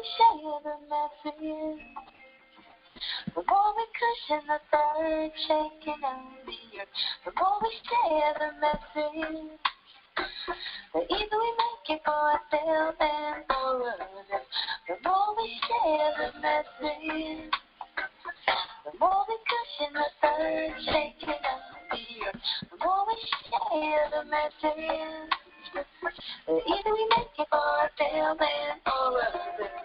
we share the message, the more we cushion the third shaking of the earth, the more we share the message, the either we make it for ourselves and for others. The more we share the message, the more we cushion the third shaking of the earth, the more we share the message, the either we make it for ourselves and for others.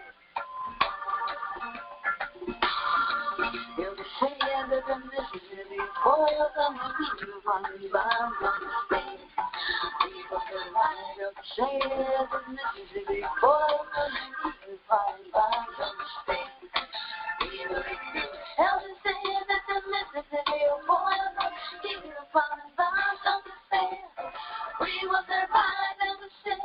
You'll be saying that the Mississippi boils on the river runs by one state. People can wind up saying that the Mississippi boils on the river runs by one state. People tell me saying that the Mississippi boils on the river runs by one state. We will survive and we say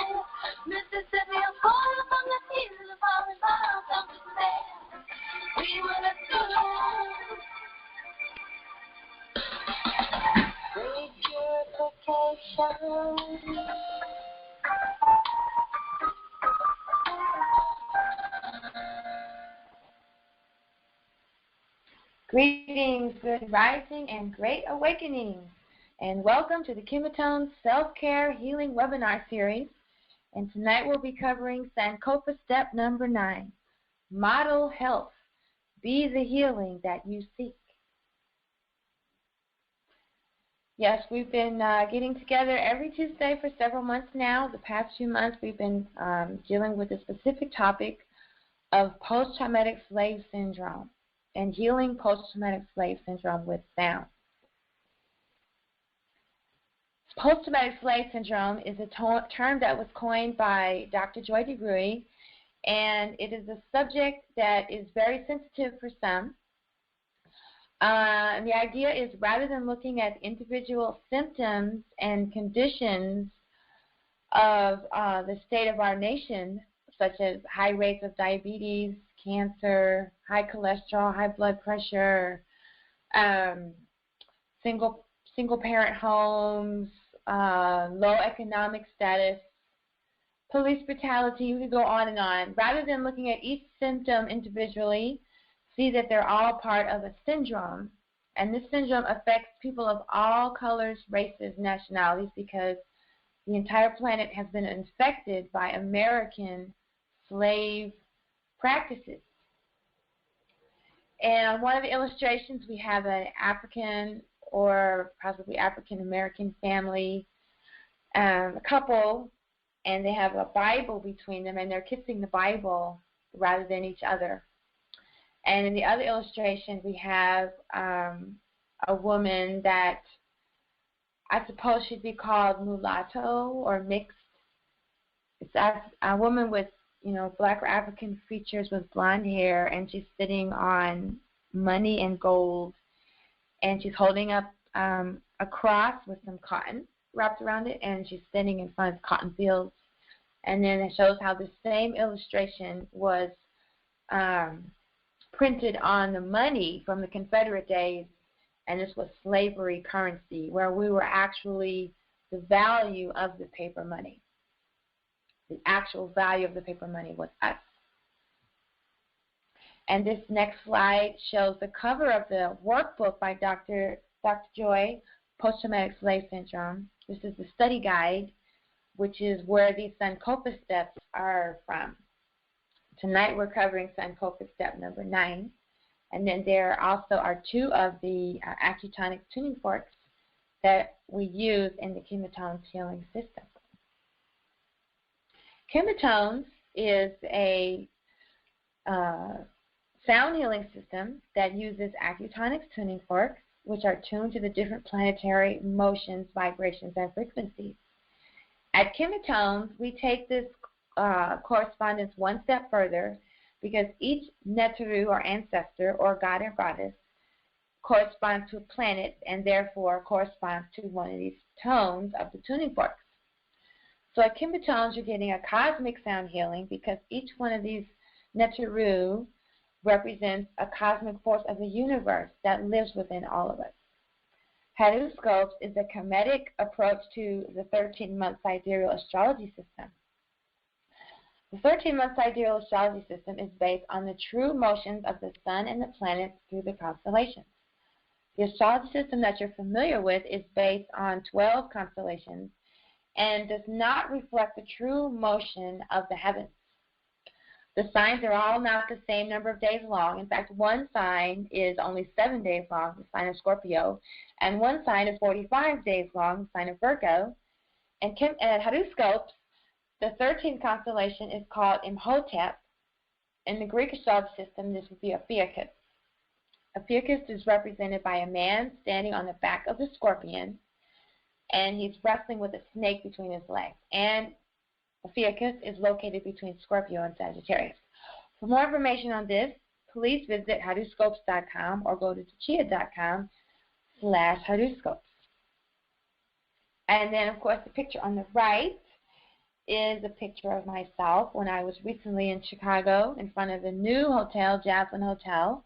Mississippi boils on the river runs by one state. We will assume great purification. Greetings, good rising, and great awakening. And welcome to the KemeTones Self-Care Healing Webinar Series. And tonight we'll be covering Sankofa step number 9, Model Health. Be the healing that you seek. Yes, we've been getting together every Tuesday for several months now. The past few months we've been dealing with a specific topic of post-traumatic slave syndrome and healing post-traumatic slave syndrome with sound. Post-traumatic slave syndrome is a term that was coined by Dr. Joy DeGruy, and it is a subject that is very sensitive for some. And the idea is, rather than looking at individual symptoms and conditions of the state of our nation, such as high rates of diabetes, cancer, high cholesterol, high blood pressure, single-parent homes, low economic status, police brutality, we could go on and on. Rather than looking at each symptom individually, see that they're all part of a syndrome. And this syndrome affects people of all colors, races, nationalities, because the entire planet has been infected by American slave practices. And on one of the illustrations, we have an African or possibly African-American family, a couple, and they have a Bible between them, and they're kissing the Bible rather than each other. And in the other illustration, we have a woman that I suppose should be called mulatto or mixed. It's a woman with, black or African features with blonde hair, and she's sitting on money and gold, and she's holding up a cross with some cotton wrapped around it, and she's standing in front of cotton fields. And then it shows how the same illustration was printed on the money from the Confederate days, and this was slavery currency, where we were actually the value of the paper money. The actual value of the paper money was us. And this next slide shows the cover of the workbook by Dr. Joy, Post-Traumatic Slave Syndrome. This is the study guide, which is where these Sankofa steps are from. Tonight we're covering Sankofa step number 9. And then there also are 2 of the acutonic tuning forks that we use in the KemeTones healing system. KemeTones is a sound healing system that uses acutonic tuning forks, which are tuned to the different planetary motions, vibrations, and frequencies. At KemeTones, we take this correspondence one step further, because each Neteru or ancestor or god or goddess corresponds to a planet and therefore corresponds to one of these tones of the tuning forks. So at KemeTones, you're getting a cosmic sound healing because each one of these Neteru represents a cosmic force of the universe that lives within all of us. Haduscopes is a Kemetic approach to the 13-month sidereal astrology system. The 13-month sidereal astrology system is based on the true motions of the sun and the planets through the constellations. The astrology system that you're familiar with is based on 12 constellations and does not reflect the true motion of the heavens. The signs are all not the same number of days long. In fact, one sign is only 7 days long, the sign of Scorpio, and one sign is 45 days long, the sign of Virgo. And horoscopes, the 13th constellation is called Imhotep. In the Greek astrology system, this would be Ophiuchus. Ophiuchus is represented by a man standing on the back of the scorpion, and he's wrestling with a snake between his legs. And Ophiuchus is located between Scorpio and Sagittarius. For more information on this, please visit horoscopes.com or go to chia.com/horoscopes. And then, of course, the picture on the right is a picture of myself when I was recently in Chicago in front of the new hotel, Jasmine Hotel,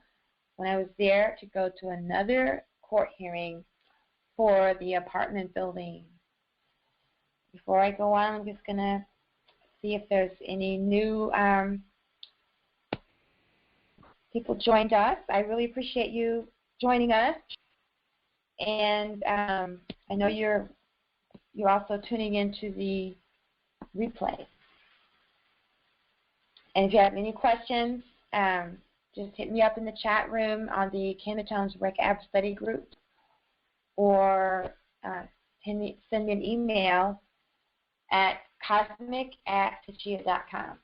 when I was there to go to another court hearing for the apartment building. Before I go on, I'm just going to see if there's any new people joined us. I really appreciate you joining us. And I know you're also tuning into the replay. And if you have any questions, just hit me up in the chat room on the KemeTones Rec App Study Group, or send me an email at cosmic@chia.com.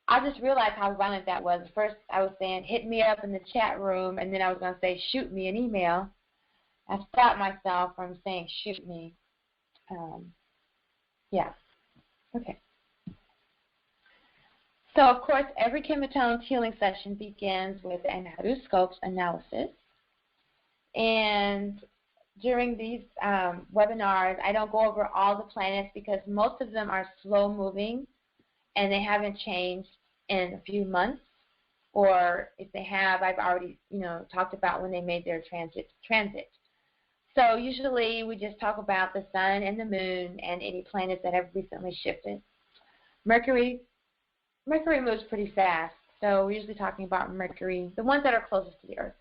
I just realized how violent that was. First, I was saying, hit me up in the chat room, and then I was going to say, shoot me an email. I stopped myself from saying, shoot me. Yeah. Okay. So, of course, every KemeTones healing session begins with an horoscopes analysis. And during these webinars, I don't go over all the planets because most of them are slow-moving and they haven't changed in a few months. Or if they have, I've already, talked about when they made their transit. So usually we just talk about the sun and the moon and any planets that have recently shifted. Mercury moves pretty fast, so we're usually talking about Mercury, the ones that are closest to the Earth.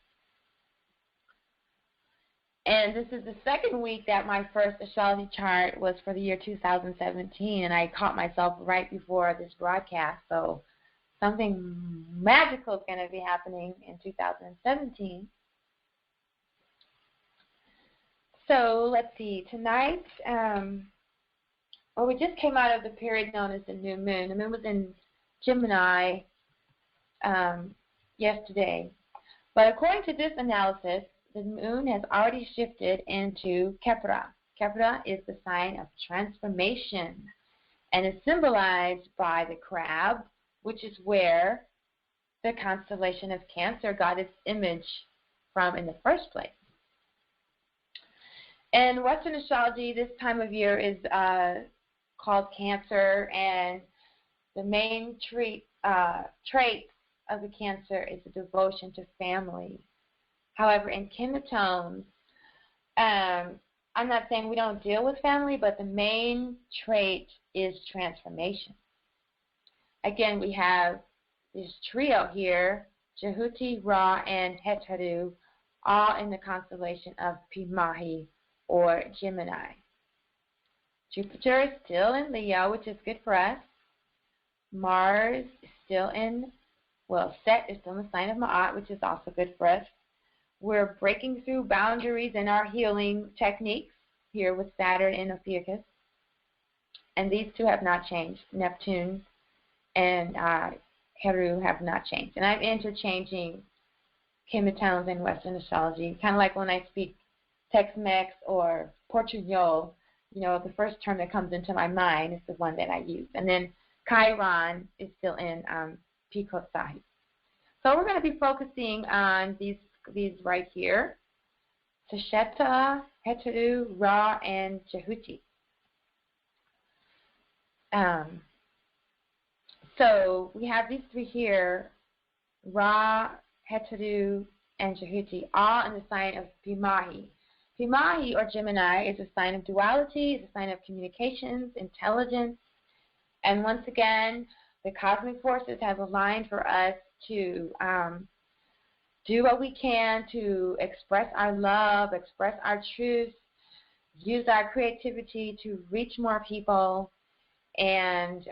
And this is the second week that my first astrology chart was for the year 2017, and I caught myself right before this broadcast, so something magical is going to be happening in 2017. So let's see, tonight, we just came out of the period known as the new moon. The moon was in Gemini yesterday. But according to this analysis, the moon has already shifted into Kepra. Kepra is the sign of transformation and is symbolized by the crab, which is where the constellation of Cancer got its image from in the first place. In Western astrology, this time of year is called Cancer, and the main trait of the Cancer is the devotion to family. However, in KemeTones, I'm not saying we don't deal with family, but the main trait is transformation. Again, we have this trio here, Jehuti, Ra, and Heteru, all in the constellation of Pimahi, or Gemini. Jupiter is still in Leo, which is good for us. Mars is still in, Set is still in the sign of Ma'at, which is also good for us. We're breaking through boundaries in our healing techniques here with Saturn and Ophiuchus. And these two have not changed. Neptune and Heru have not changed. And I'm interchanging KemeTones and Western astrology, kind of like when I speak Tex-Mex or Portugal, the first term that comes into my mind is the one that I use. And then Chiron is still in Picot Sahi. So we're going to be focusing on these right here, Sesheta, Heteru, Ra, and Jehuti. So we have these three here, Ra, Heteru, and Jehuti, all in the sign of Pimahi. Pimahi, or Gemini, is a sign of duality, is a sign of communications, intelligence, and once again, the cosmic forces have aligned for us to do what we can to express our love, express our truth, use our creativity to reach more people, and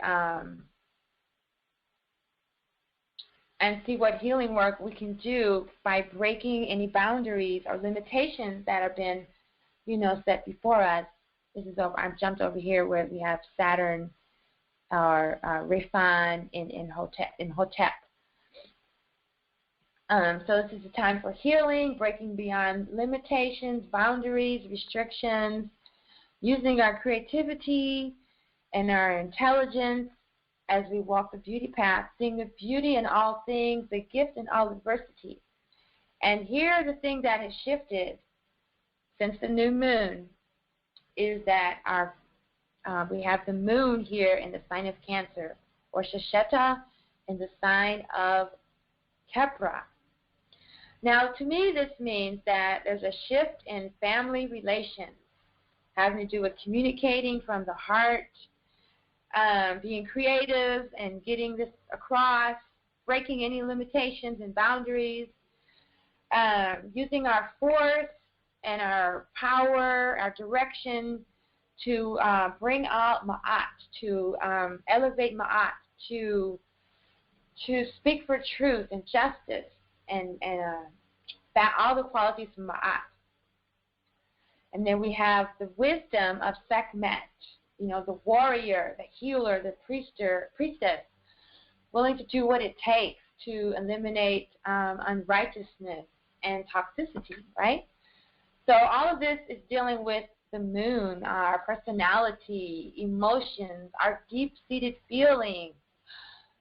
see what healing work we can do by breaking any boundaries or limitations that have been, set before us. This is over. I've jumped over here where we have Saturn or Refan in Hotep. So this is a time for healing, breaking beyond limitations, boundaries, restrictions, using our creativity and our intelligence as we walk the beauty path, seeing the beauty in all things, the gift in all adversity. And here the thing that has shifted since the new moon is that we have the moon here in the sign of Cancer, or Shasheta in the sign of Kepra. Now, to me, this means that there's a shift in family relations having to do with communicating from the heart, being creative and getting this across, breaking any limitations and boundaries, using our force and our power, our direction to bring out Ma'at, to elevate Ma'at, to speak for truth and justice and that all the qualities of Ma'at. And then we have the wisdom of Sekhmet, the warrior, the healer, the priestess, willing to do what it takes to eliminate unrighteousness and toxicity, right? So all of this is dealing with the moon, our personality, emotions, our deep-seated feelings.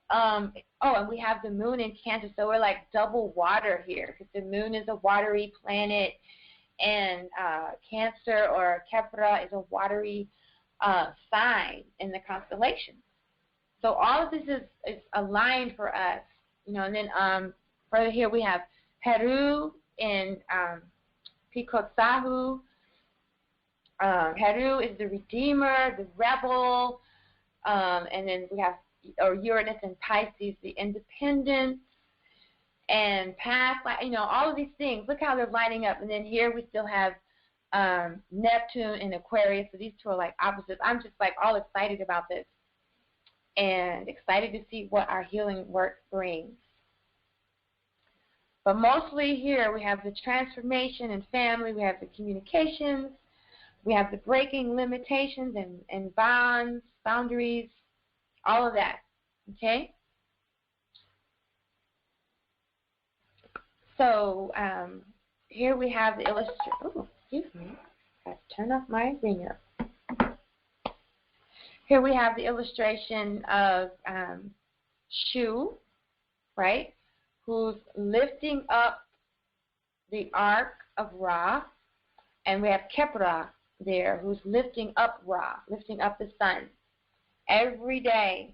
And we have the moon in Cancer, so we're like double water here because the moon is a watery planet, and Cancer or Kepra is a watery sign in the constellation. So all of this is aligned for us, and then further here we have Heru in Pikotsahu. Heru is the redeemer, the rebel, and then we have Uranus and Pisces, the independence, and past, all of these things. Look how they're lining up. And then here we still have Neptune and Aquarius. So these two are like opposites. I'm just like all excited about this and excited to see what our healing work brings. But mostly here we have the transformation in family. We have the communications. We have the breaking limitations and bonds, boundaries, all of that, okay? So here we have the illustration. Oh, excuse me. I have to turn off my ringer. Here we have the illustration of Shu, right, who's lifting up the ark of Ra, and we have Kepra there, who's lifting up Ra, lifting up the sun. Every day,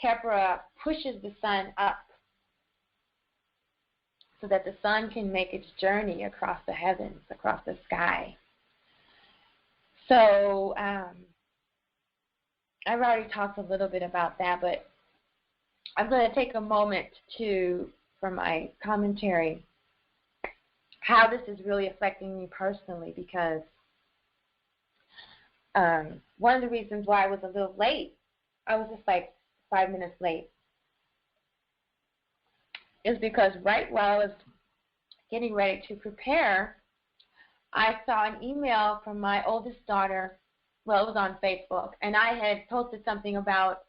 Kepra pushes the sun up so that the sun can make its journey across the heavens, across the sky. So I've already talked a little bit about that, but I'm going to take a moment for my commentary, how this is really affecting me personally, because one of the reasons why I was a little late, I was just like 5 minutes late, is because right while I was getting ready to prepare, I saw an email from my oldest daughter. Well, it was on Facebook, and I had posted something about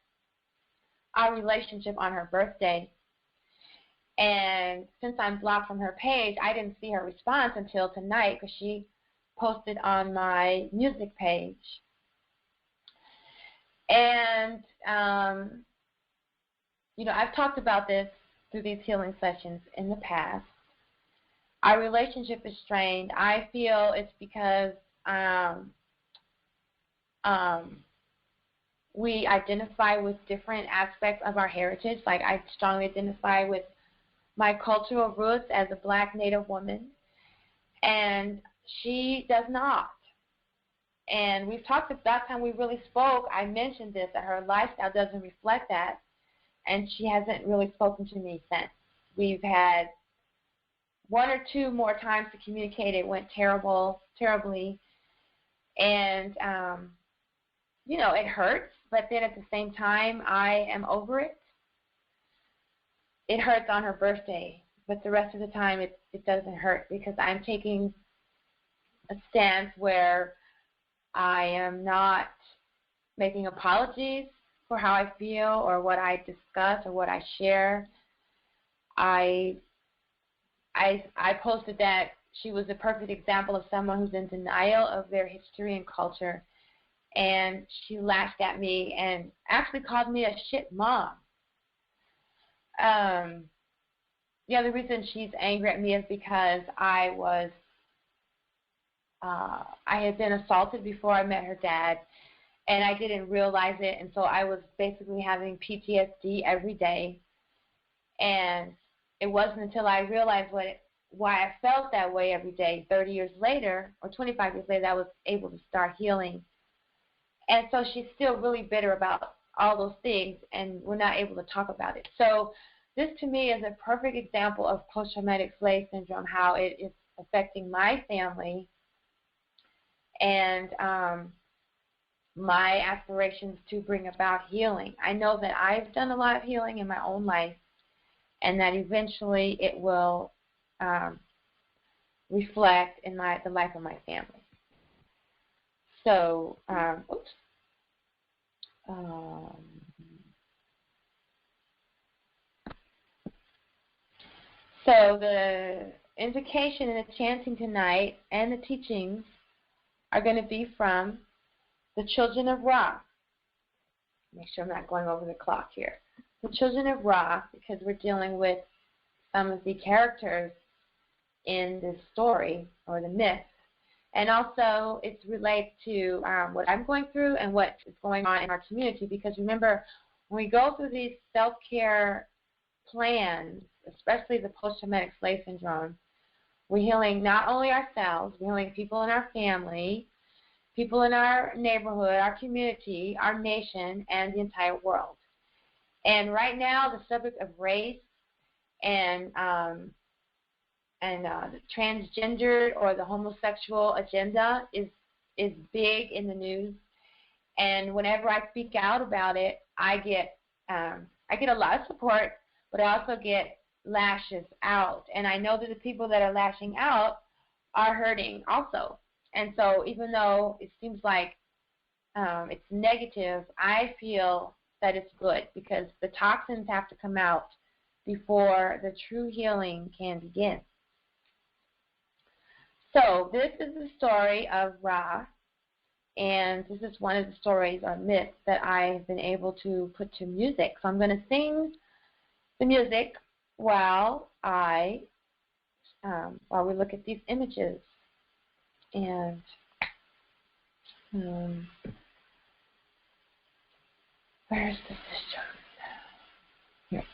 our relationship on her birthday. And since I'm blocked from her page, I didn't see her response until tonight because she posted on my music page. And, I've talked about this through these healing sessions in the past. Our relationship is strained. I feel it's because we identify with different aspects of our heritage. Like, I strongly identify with my cultural roots as a Black Native woman, and she does not. And we've talked about, last time we really spoke, I mentioned this, that her lifestyle doesn't reflect that. and she hasn't really spoken to me since. We've had one or two more times to communicate. It went terribly, and it hurts. But then at the same time, I am over it. It hurts on her birthday, but the rest of the time it doesn't hurt because I'm taking a stance where I am not making apologies for how I feel or what I discuss or what I share. I posted that she was a perfect example of someone who's in denial of their history and culture, and she lashed at me and actually called me a shit mom. The other reason she's angry at me is because I had been assaulted before I met her dad, and I didn't realize it, and so I was basically having PTSD every day. And it wasn't until I realized why I felt that way every day 30 years later, or 25 years later, that I was able to start healing. And so she's still really bitter about all those things, and we're not able to talk about it. So this, to me, is a perfect example of post-traumatic slave syndrome, how it is affecting my family and my aspirations to bring about healing. I know that I've done a lot of healing in my own life, and that eventually it will reflect in the life of my family. So, so the invocation and the chanting tonight and the teachings are going to be from the Children of Ra. Make sure I'm not going over the clock here. The Children of Ra, because we're dealing with some of the characters in this story or the myth. And also it's related to what I'm going through and what is going on in our community, because remember, when we go through these self-care plans, especially the post-traumatic slave syndrome, we're healing not only ourselves, we're healing people in our family, people in our neighborhood, our community, our nation, and the entire world. And right now, the subject of race and the transgendered or the homosexual agenda is big in the news. And whenever I speak out about it, I get a lot of support, but I also get lashes out. And I know that the people that are lashing out are hurting also. And so even though it seems like it's negative, I feel that it's good, because the toxins have to come out before the true healing can begin. So this is the story of Ra, and this is one of the stories or myths that I've been able to put to music. So I'm going to sing the music while we look at these images. And where's the sister? Here.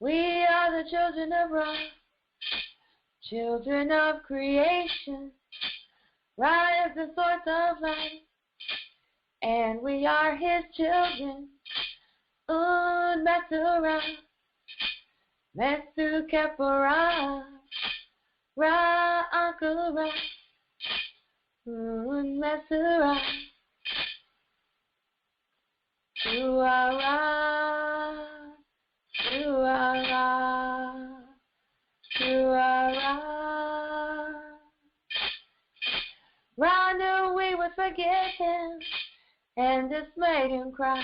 We are the children of Ra, children of creation. Ra is the source of life, and we are his children. Un Mesura, Mesu Kepara, Ra Ankara, Un Mesura, you are Ra, you are Ra, you are Ra. Ra knew we would forget him, and this made him cry.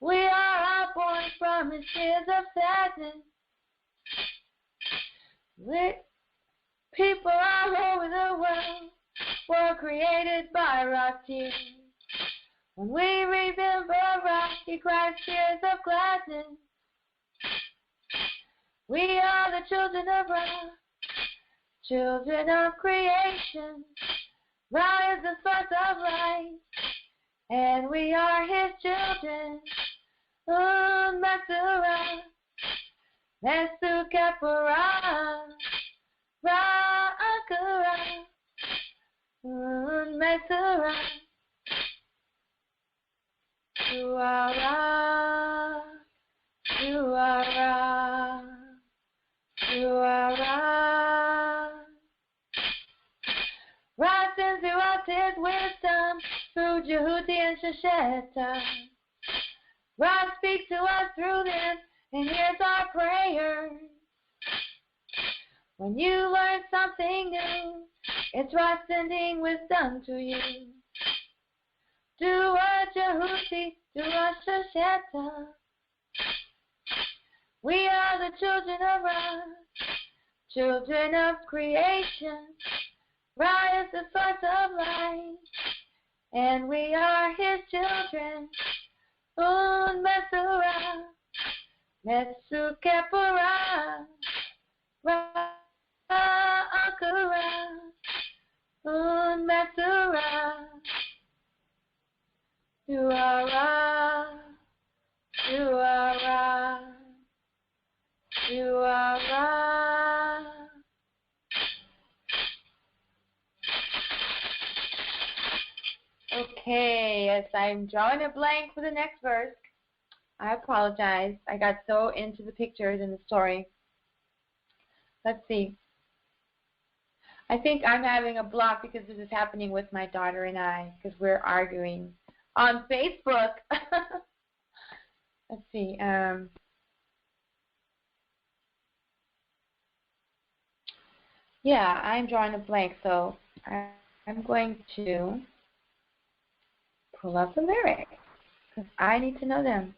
We are outborn from his tears of sadness. People all over the world were created by Ra's tears. When we remember Ra, he cries tears of gladness. We are the children of Ra, children of creation. Ra is the source of life, and we are his children. Mesura, Mesu Kepara, Ra Ankara, Mesura, you are Ra, you are Ra, you are Ra. Ra sends you out his wisdom through Jehuti and Shesheta. Ra speaks to us through them and hears our prayers. When you learn something new, it's Ra sending wisdom to you. Do a Jehuti, do a Shesheta. We are the children of Ra, children of creation. Ra is the source of life, and we are his children. Un Mesura, Mesu Kepura, Ra Akura, Un Mesura. You are Ra, you are Ra, you are Ra. Okay, as I'm drawing a blank for the next verse, I apologize. I got so into the pictures and the story. Let's see. I think I'm having a block because this is happening with my daughter and I, because we're arguing on Facebook. Let's see. Yeah, I'm drawing a blank, so I'm going to pull up the lyrics because I need to know them.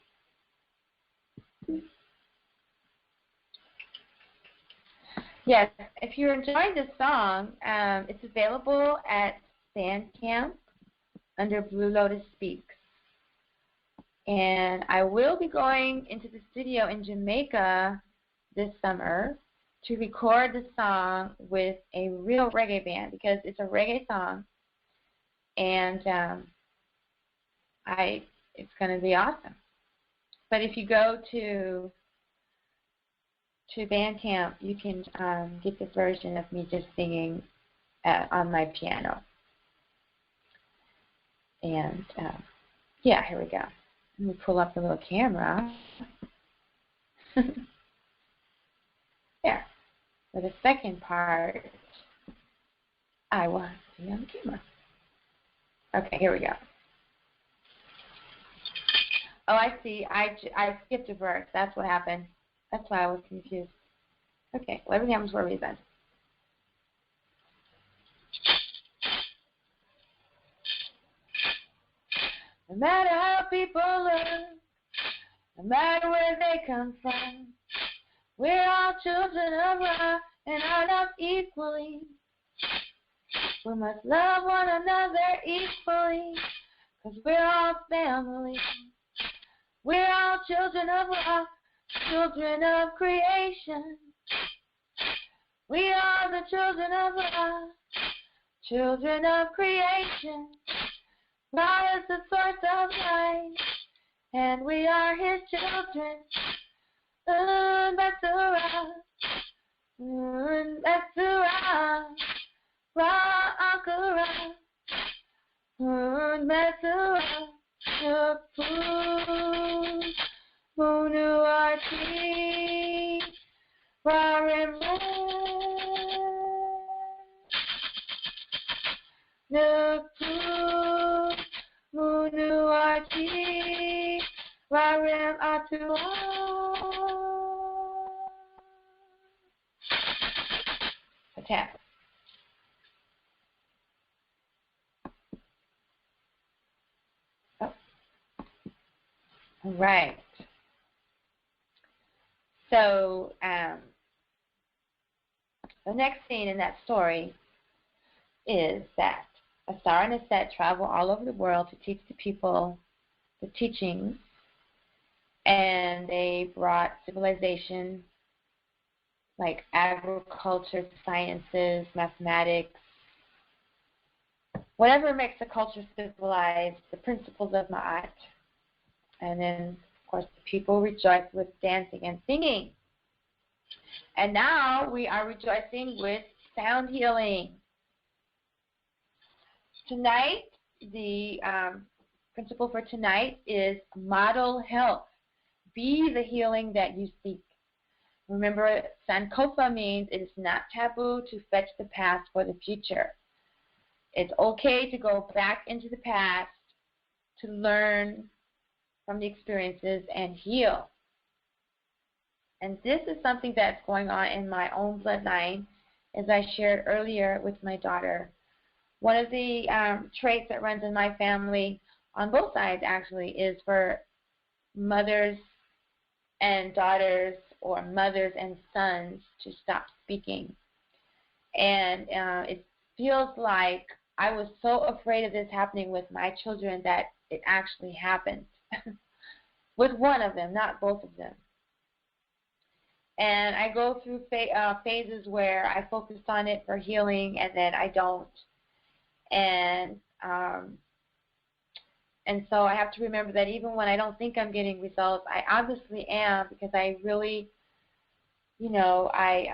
Yes, if you're enjoying this song, it's available at Bandcamp under Blue Lotus Speaks. And I will be going into the studio in Jamaica this summer to record the song with a real reggae band because it's a reggae song. And it's going to be awesome. But if you go to Bandcamp, you can get the version of me just singing on my piano. And yeah, here we go. Let me pull up the little camera. There. For the second part, I want to be on camera. Okay, here we go. Oh, I see. I skipped a verse. That's what happened. That's why I was confused. Okay, well, everything happens for a reason. No matter how people look, no matter where they come from, we're all children of Ra and are loved equally. We must love one another equally, because we're all family. We're all children of Ra, children of creation. We are the children of Ra, children of creation. Ra is the source of life, and we are his children. Mesura, Mesura, Ra Akura, Mesura, Yapu, Munu Arti, Ra Remu, Yapu, Munu Arti, Ra Rem Atua. Attack. Oh. All right. So the next scene in that story is that Asar and Aset travel all over the world to teach the people the teachings, and they brought civilization like agriculture, sciences, mathematics, whatever makes a culture civilized, the principles of Ma'at. And then, of course, the people rejoice with dancing and singing. And now we are rejoicing with sound healing. tonight, the principle for tonight is model health. Be the healing that you seek. Remember, Sankofa means it is not taboo to fetch the past for the future. It's okay to go back into the past to learn from the experiences and heal. And this is something that's going on in my own bloodline, as I shared earlier with my daughter. One of the traits that runs in my family, on both sides actually, is for mothers and daughters or mothers and sons to stop speaking. And it feels like I was so afraid of this happening with my children that it actually happened. With one of them, not both of them. And I go through phases where I focus on it for healing, and then I don't. And so I have to remember that even when I don't think I'm getting results, I obviously am, because I really, I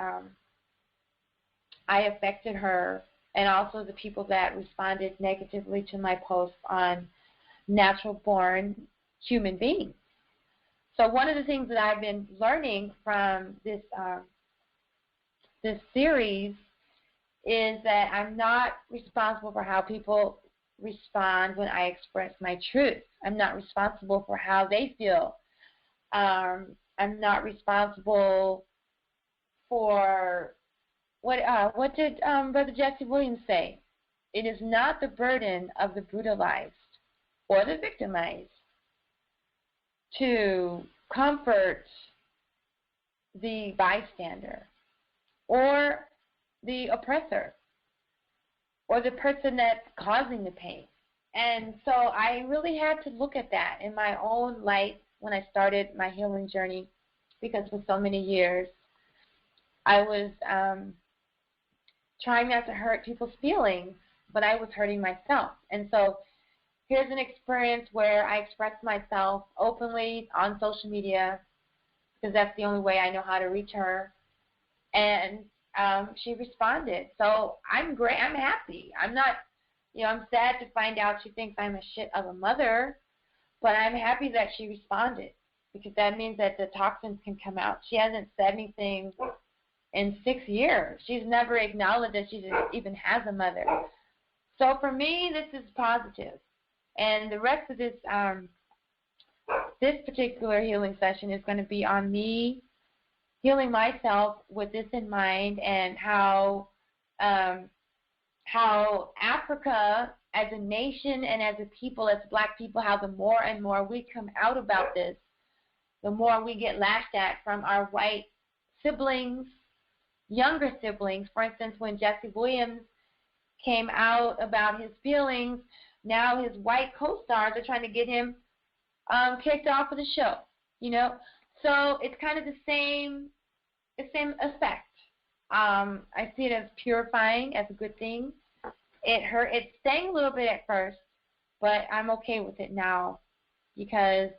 affected her, and also the people that responded negatively to my posts on natural-born human beings. So one of the things that I've been learning from this series is that I'm not responsible for how people respond when I express my truth. I'm not responsible for how they feel. I'm not responsible for what did Brother Jesse Williams say? It is not the burden of the brutalized or the victimized to comfort the bystander or the oppressor or the person that's causing the pain. And so I really had to look at that in my own light when I started my healing journey, because for so many years I was trying not to hurt people's feelings, but I was hurting myself. And so here's an experience where I expressed myself openly on social media, because that's the only way I know how to reach her. And she responded. So I'm great. I'm happy. I'm not, I'm sad to find out she thinks I'm a shit of a mother, but I'm happy that she responded, because that means that the toxins can come out. She hasn't said anything in 6 years. She's never acknowledged that she even has a mother. So for me, this is positive. And the rest of this particular healing session is going to be on me healing myself with this in mind, and how Africa as a nation and as a people, as Black people, how the more and more we come out about this, the more we get lashed at from our white siblings, younger siblings. For instance, when Jesse Williams came out about his feelings, now his white co-stars are trying to get him kicked off of the show, So it's kind of the same effect. I see it as purifying, as a good thing. It stung a little bit at first, but I'm okay with it now, because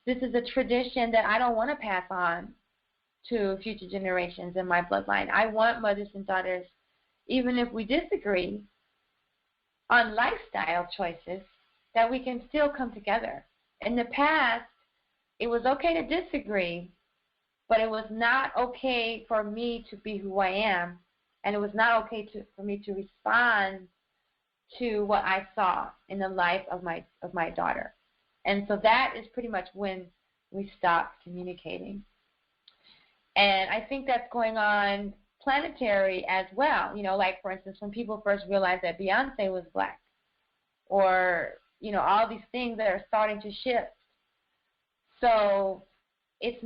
this is a tradition that I don't want to pass on to future generations in my bloodline. I want mothers and daughters, even if we disagree on lifestyle choices, that we can still come together. In the past, it was okay to disagree, but it was not okay for me to be who I am, and it was not okay for me to respond to what I saw in the life of my daughter. And so that is pretty much when we stopped communicating. And I think that's going on planetary as well. Like, for instance, when people first realized that Beyonce was Black, or, all these things that are starting to shift. So it's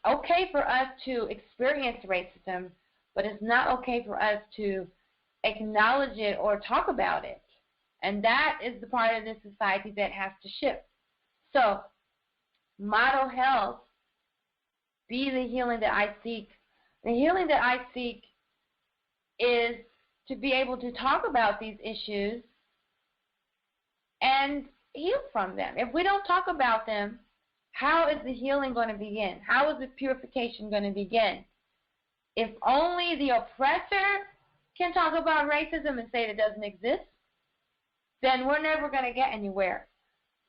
okay for us to experience racism, but it's not okay for us to acknowledge it or talk about it. And that is the part of this society that has to shift. So, model health, be the healing that I seek. The healing that I seek is to be able to talk about these issues and heal from them. If we don't talk about them, how is the healing going to begin? How is the purification going to begin? If only the oppressor can talk about racism and say it doesn't exist, then we're never going to get anywhere.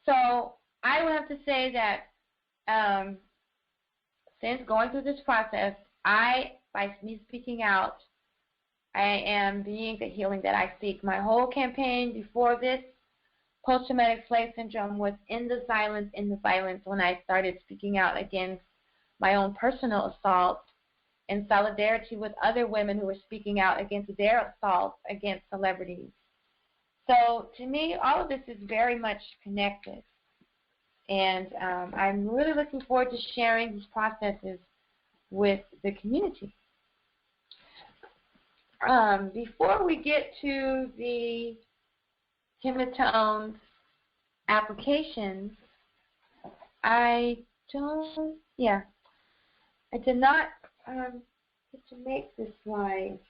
So I would have to say that since going through this process, by me speaking out, I am being the healing that I seek. My whole campaign before this post-traumatic slave syndrome was in the silence, in the violence, when I started speaking out against my own personal assault in solidarity with other women who were speaking out against their assault against celebrities. So to me, all of this is very much connected. And I'm really looking forward to sharing these processes with the community. Before we get to the KemeTones applications, I did not get to make this slide.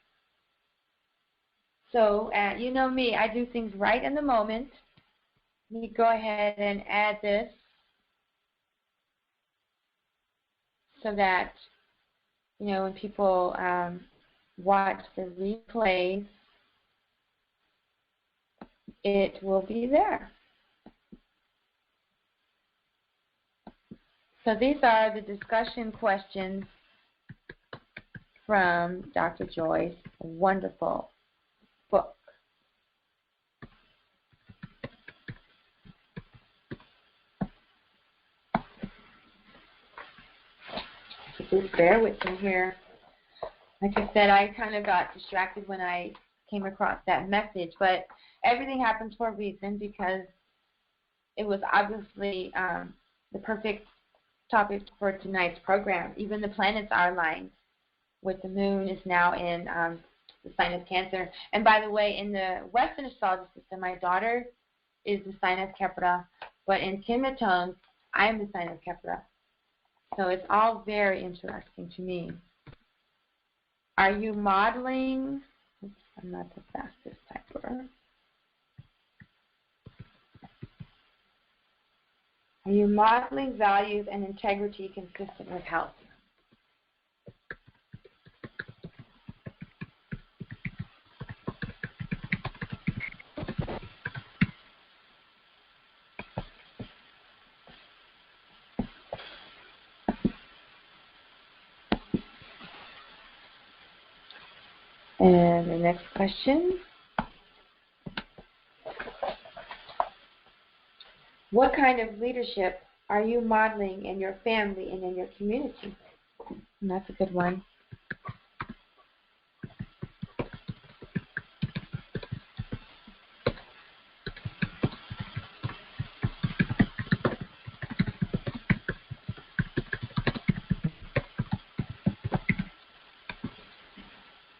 So, you know me, I do things right in the moment. Let me go ahead and add this so that, you know, when people watch the replays, it will be there. So these are the discussion questions from Dr. Joy's wonderful book. Just bear with me here. Like I said, I kind of got distracted when I came across that message, but everything happens for a reason, because it was obviously the perfect topic for tonight's program. Even the planets are aligned, with the moon is now in the sign of Cancer. And by the way, in the Western astrology system, my daughter is the sign of Kepra, but in KemeTones, I am the sign of Kepra. So it's all very interesting to me. Are you modeling? Oops, I'm not the fastest typer. Are you modeling values and integrity consistent with health? And the next question. What kind of leadership are you modeling in your family and in your community? And that's a good one.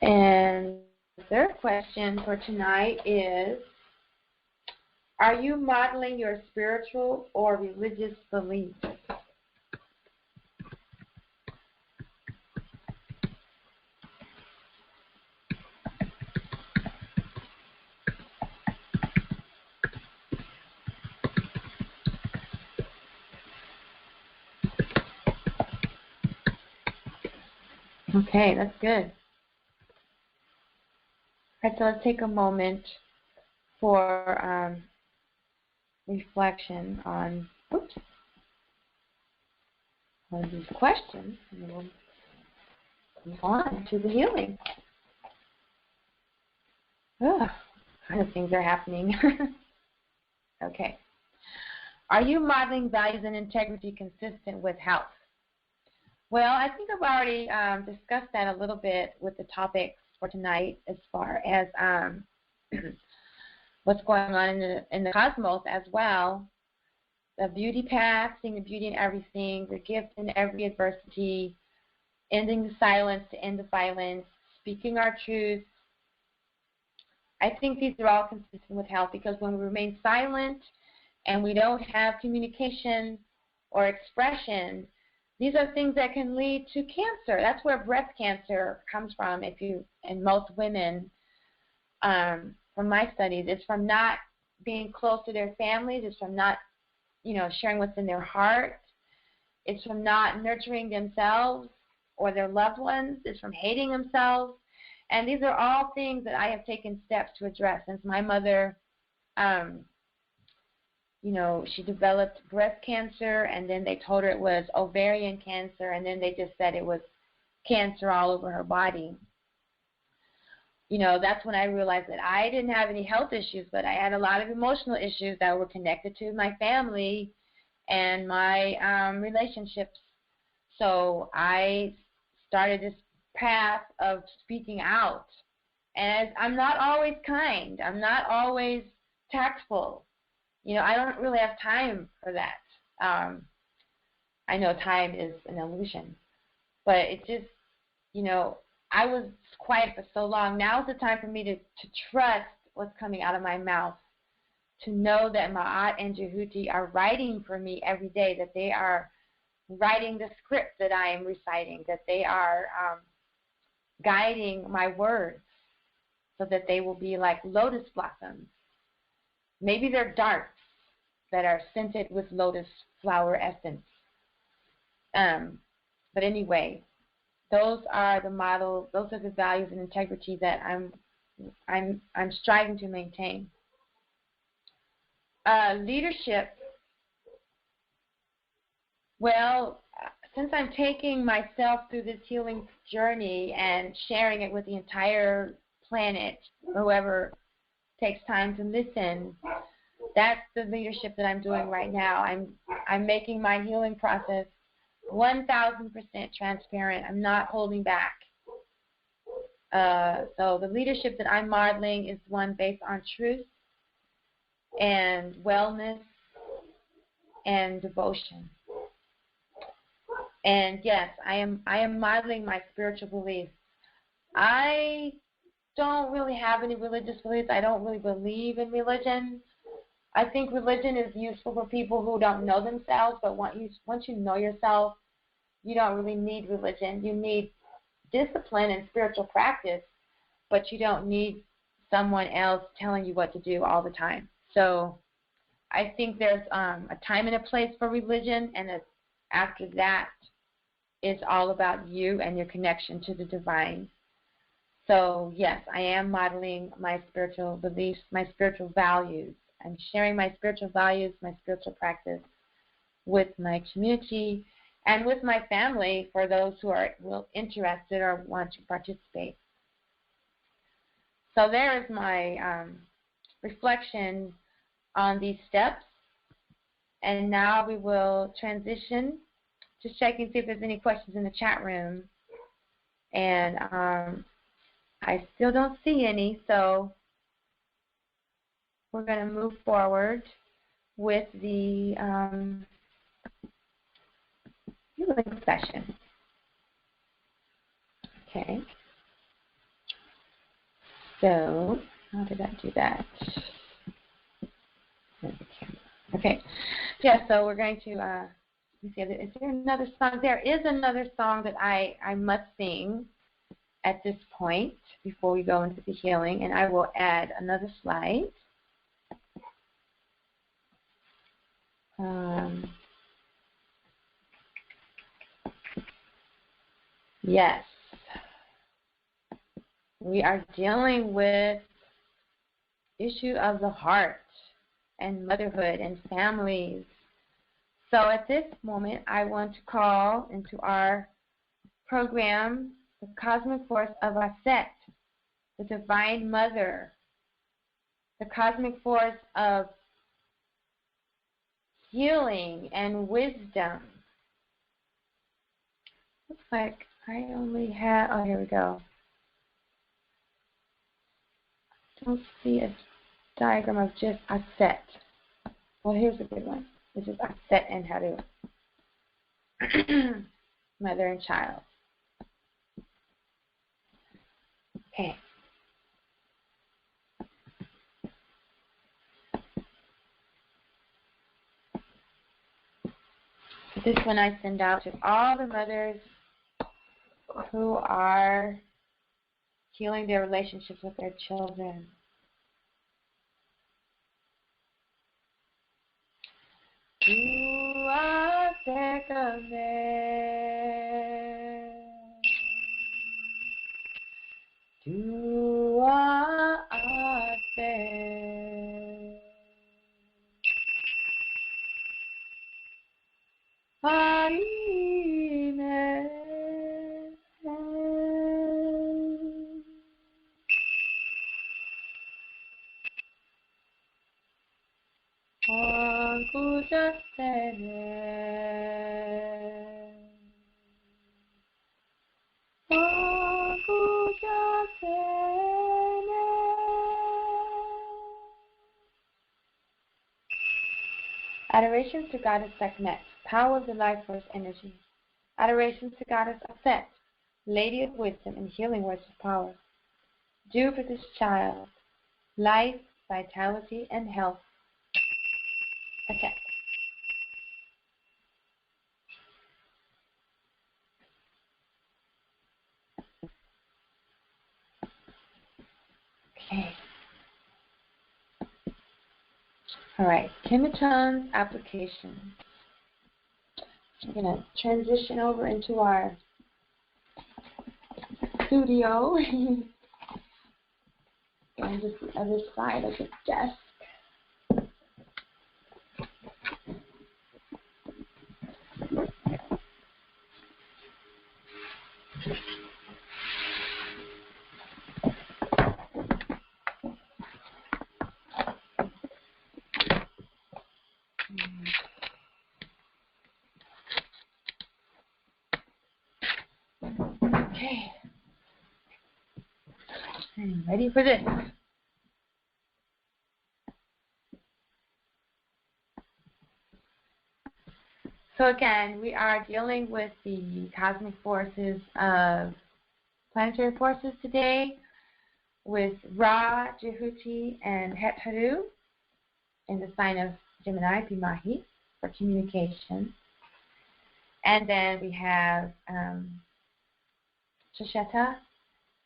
And the third question for tonight is, are you modeling your spiritual or religious beliefs? Okay, that's good. All right, so let's take a moment for reflection on these questions, and we'll move on to the healing. What kind of things are happening? Okay. Are you modeling values and integrity consistent with health? Well, I think I've already discussed that a little bit with the topics for tonight, as far as what's going on in the cosmos as well. The beauty path, seeing the beauty in everything, the gift in every adversity, ending the silence to end the violence, speaking our truth. I think these are all consistent with health, because when we remain silent and we don't have communication or expression, these are things that can lead to cancer. That's where breast cancer comes from. And most women, from my studies, it's from not being close to their families. It's from not, sharing what's in their heart. It's from not nurturing themselves or their loved ones. It's from hating themselves. And these are all things that I have taken steps to address since my mother, she developed breast cancer, and then they told her it was ovarian cancer, and then they just said it was cancer all over her body. That's when I realized that I didn't have any health issues, but I had a lot of emotional issues that were connected to my family and my relationships. So I started this path of speaking out. And I'm not always kind. I'm not always tactful. I don't really have time for that. I know time is an illusion. But it just, I was quiet for so long. Now's the time for me to trust what's coming out of my mouth, to know that Ma'at and Jehuti are writing for me every day, that they are writing the script that I am reciting, that they are guiding my words so that they will be like lotus blossoms. Maybe they're darks that are scented with lotus flower essence. But anyway, those are the models, those are the values and integrity that I'm striving to maintain. Leadership. Well, since I'm taking myself through this healing journey and sharing it with the entire planet, whoever takes time to listen, that's the leadership that I'm doing right now. I'm making my healing process 1,000% transparent. I'm not holding back. So the leadership that I'm modeling is one based on truth and wellness and devotion. And yes, I am modeling my spiritual beliefs. I don't really have any religious beliefs. I don't really believe in religion. I think religion is useful for people who don't know themselves, but once you know yourself, you don't really need religion. You need discipline and spiritual practice, but you don't need someone else telling you what to do all the time. So I think there's a time and a place for religion, and after that, it's all about you and your connection to the divine. So yes, I am modeling my spiritual beliefs, my spiritual values. I'm sharing my spiritual values, my spiritual practice with my community and with my family for those who are interested or want to participate. So there is my reflection on these steps. And now we will transition, just check and see if there's any questions in the chat room. And I still don't see any, so we're going to move forward with the healing session. Okay. So how did I do that? Okay. Yeah, so we're going to, let me see, is there another song? There is another song that I must sing at this point before we go into the healing, and I will add another slide. Yes. We are dealing with issue of the heart and motherhood and families. So at this moment, I want to call into our program the cosmic force of Aset, the Divine Mother, the cosmic force of healing and wisdom. Looks like I only have, oh, here we go. I don't see a diagram of just Aset. Well, here's a good one. This is Aset and Haru. Mother and child. Okay. So this one I send out to all the mothers who are healing their relationships with their children. Do Adoration to Goddess Sekhmet, power of the life force energy. Adoration to Goddess Aset, Lady of Wisdom and healing words of power. Do for this child life, vitality, and health. Aset. Okay. All right, KemeTones application. We're going to transition over into our studio. And just the other side of the desk. Okay. I'm ready for this. So again, we are dealing with the cosmic forces of planetary forces today with Ra, Jehuti, and Het-Haru in the sign of Gemini, Pimahi, for communication. And then we have Shasheta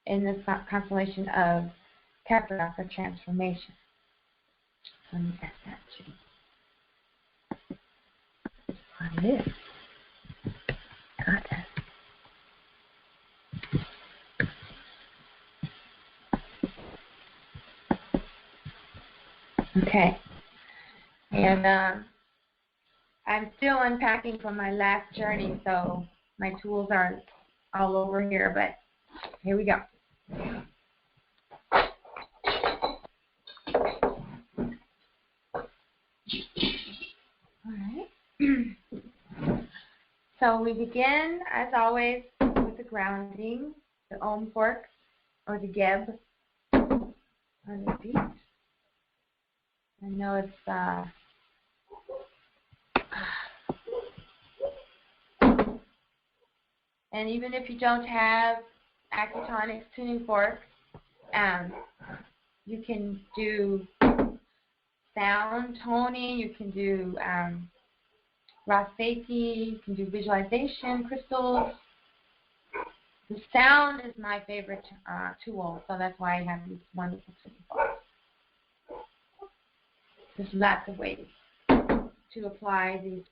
in the constellation of Capricorn for transformation. So let me add that too. On this. Got that. Okay. And I'm still unpacking from my last journey, so my tools are all over here, but here we go. All right. So we begin, as always, with the grounding, the Om forks, or the Geb, on the feet. I know it's and even if you don't have Acutonics tuning forks, you can do sound toning, you can do Raseki, you can do visualization, crystals. The sound is my favorite tool, so that's why I have these wonderful tuning forks. There's lots of ways to apply these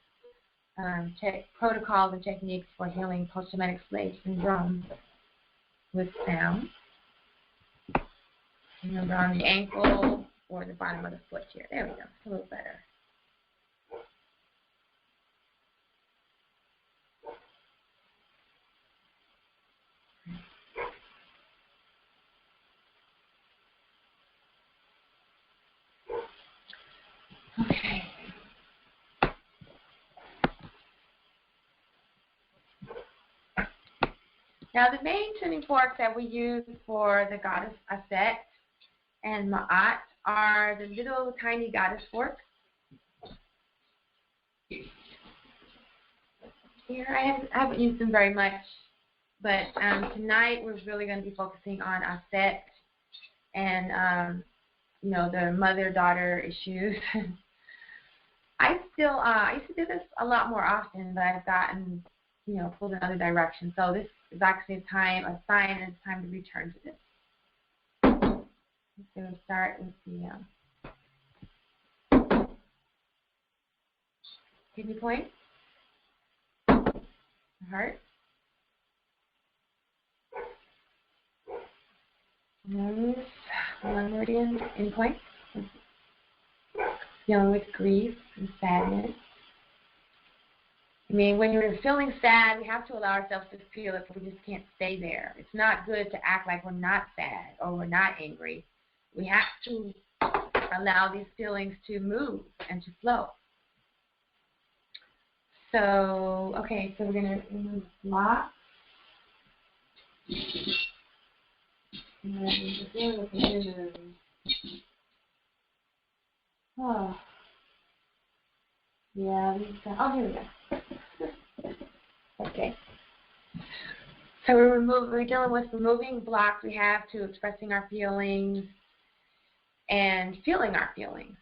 protocols and techniques for healing post-traumatic slave syndrome with sound. Remember on the ankle or the bottom of the foot here. There we go. It's a little better. Okay. Now the main tuning forks that we use for the goddess Aset and Ma'at are the little tiny goddess forks. Here I haven't used them very much, but tonight we're really going to be focusing on Aset and you know, the mother-daughter issues. I used to do this a lot more often, but I've gotten, you know, pulled in other directions. So this is actually a sign, and it's time to return to this. I'm going to start with the kidney point, the heart, lungs, lung meridian, endpoint, dealing with grief and sadness. I mean, when you're feeling sad, we have to allow ourselves to feel it, but we just can't stay there. It's not good to act like we're not sad or we're not angry. We have to allow these feelings to move and to flow. So, okay, so we're going to remove block. And then begin with the oh. Yeah, oh, here we go. Okay. So we're dealing with removing blocks we have to expressing our feelings and feeling our feelings.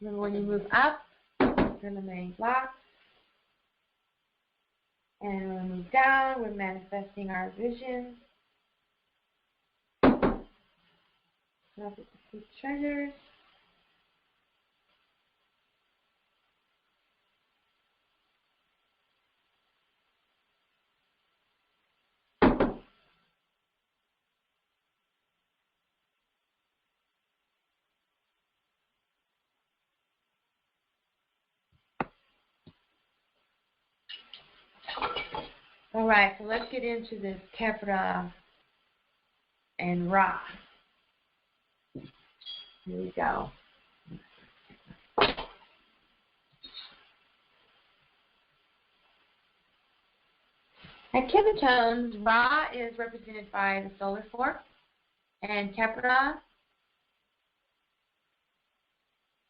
Remember, when you move up, you're eliminating blocks. And when we move down, we're manifesting our vision. So the sweet treasures. All right, so let's get into this Kefra and Ra. Here we go. At KemeTones, Ra is represented by the solar fork, and Kefra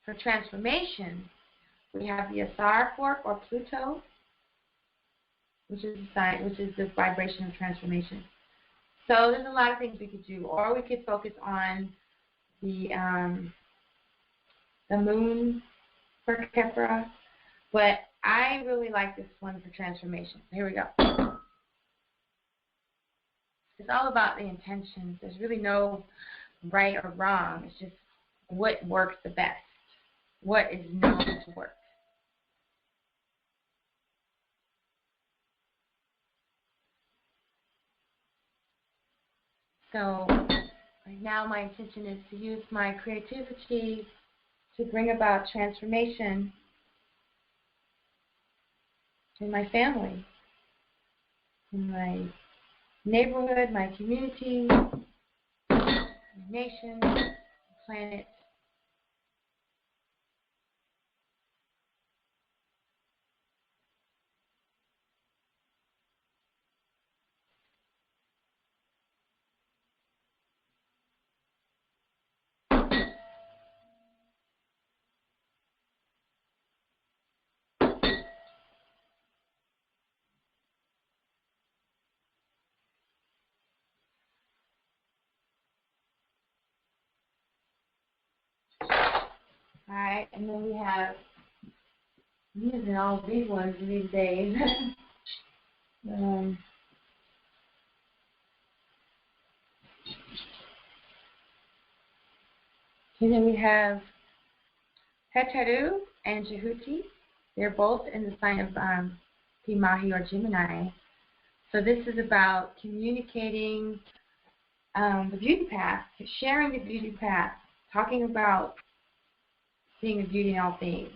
for transformation. We have the Asar fork or Pluto, which is the sign, which is the vibration of transformation. So there's a lot of things we could do, or we could focus on the moon for Kefra, but I really like this one for transformation. Here we go. It's all about the intentions. There's really no right or wrong. It's just what works the best, what is known to work. So right now my intention is to use my creativity to bring about transformation in my family, in my neighborhood, my community, my nation, planet. Alright, and then we have, I'm using all these ones these days. And then we have Heteru and Jehuti. They're both in the sign of Pimahi or Gemini. So this is about communicating the beauty path, sharing the beauty path, talking about seeing the beauty in all things.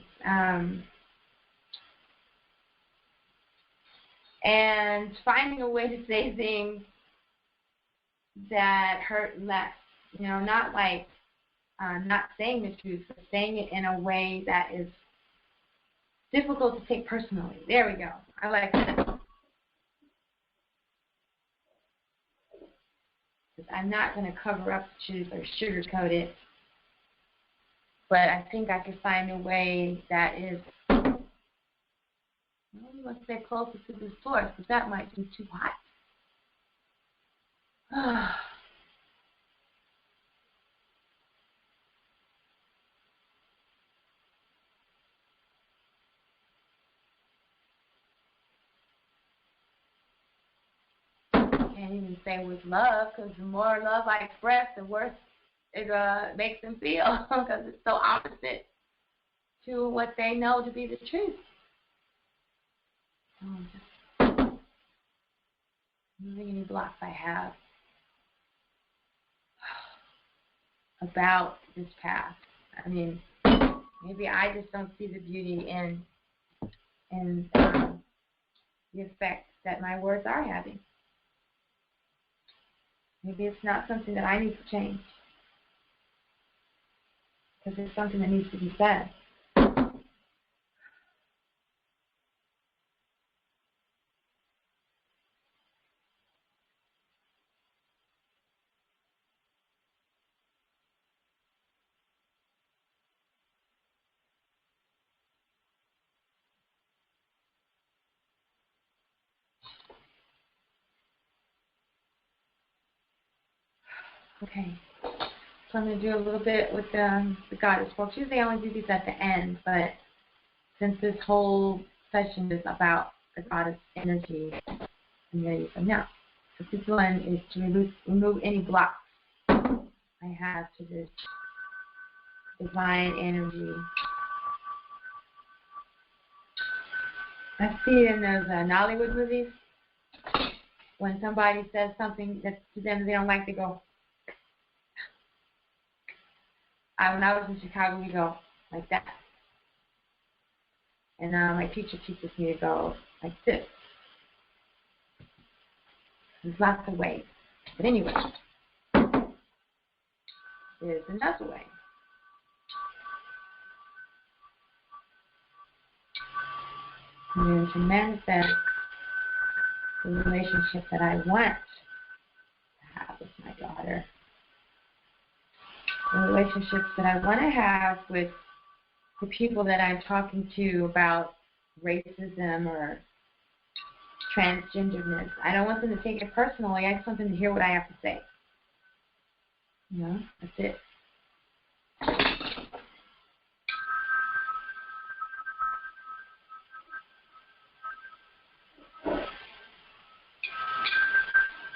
And finding a way to say things that hurt less. You know, not like not saying the truth, but saying it in a way that is difficult to take personally. There we go. I like that. I'm not going to cover up the truth or sugarcoat it, but I think I could find a way that is, let's say, closer to the source, because that might be too hot. Can't even say with love, because the more love I express, the worse it makes them feel, because it's so opposite to what they know to be the truth. So I'm just moving any blocks I have about this path. I mean, maybe I just don't see the beauty in and the effect that my words are having. Maybe it's not something that I need to change, because it's something that needs to be said. Okay, so I'm going to do a little bit with the goddess folks. Usually I only do these at the end, but since this whole session is about the goddess energy, I'm going to use them now. So this one is to remove any blocks I have to this divine energy. I see it in those Nollywood movies. When somebody says something that to them they don't like, they go. When I was in Chicago, we go like that. And my teacher teaches me to go like this. There's lots of ways. But anyway, there's another way. And then to manifest the relationship that I want to have with my daughter. The relationships that I want to have with the people that I'm talking to about racism or transgenderness. I don't want them to take it personally. I just want them to hear what I have to say. You know, that's it.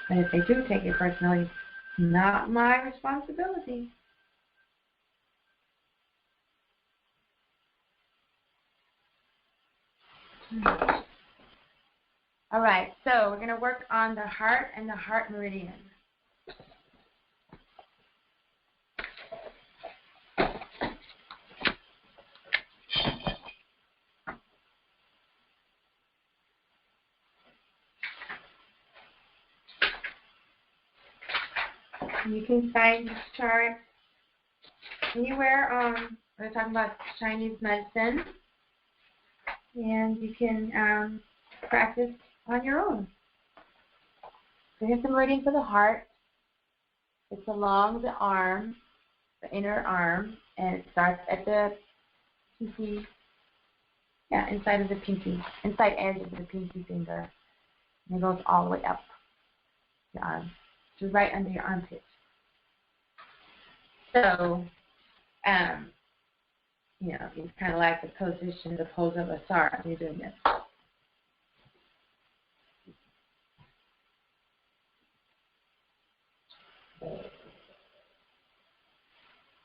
But if they do take it personally, it's not my responsibility. All right, so we're going to work on the heart and the heart meridian. You can find this chart anywhere. We're talking about Chinese medicine, and you can practice on your own. So here's the meridian for the heart. It's along the arm, the inner arm, and it starts at the pinky, inside of the pinky, inside edge of the pinky finger, and it goes all the way up the arm, so right under your armpit. So, you know, it's kind of like the position, the pose of a star. You're doing this.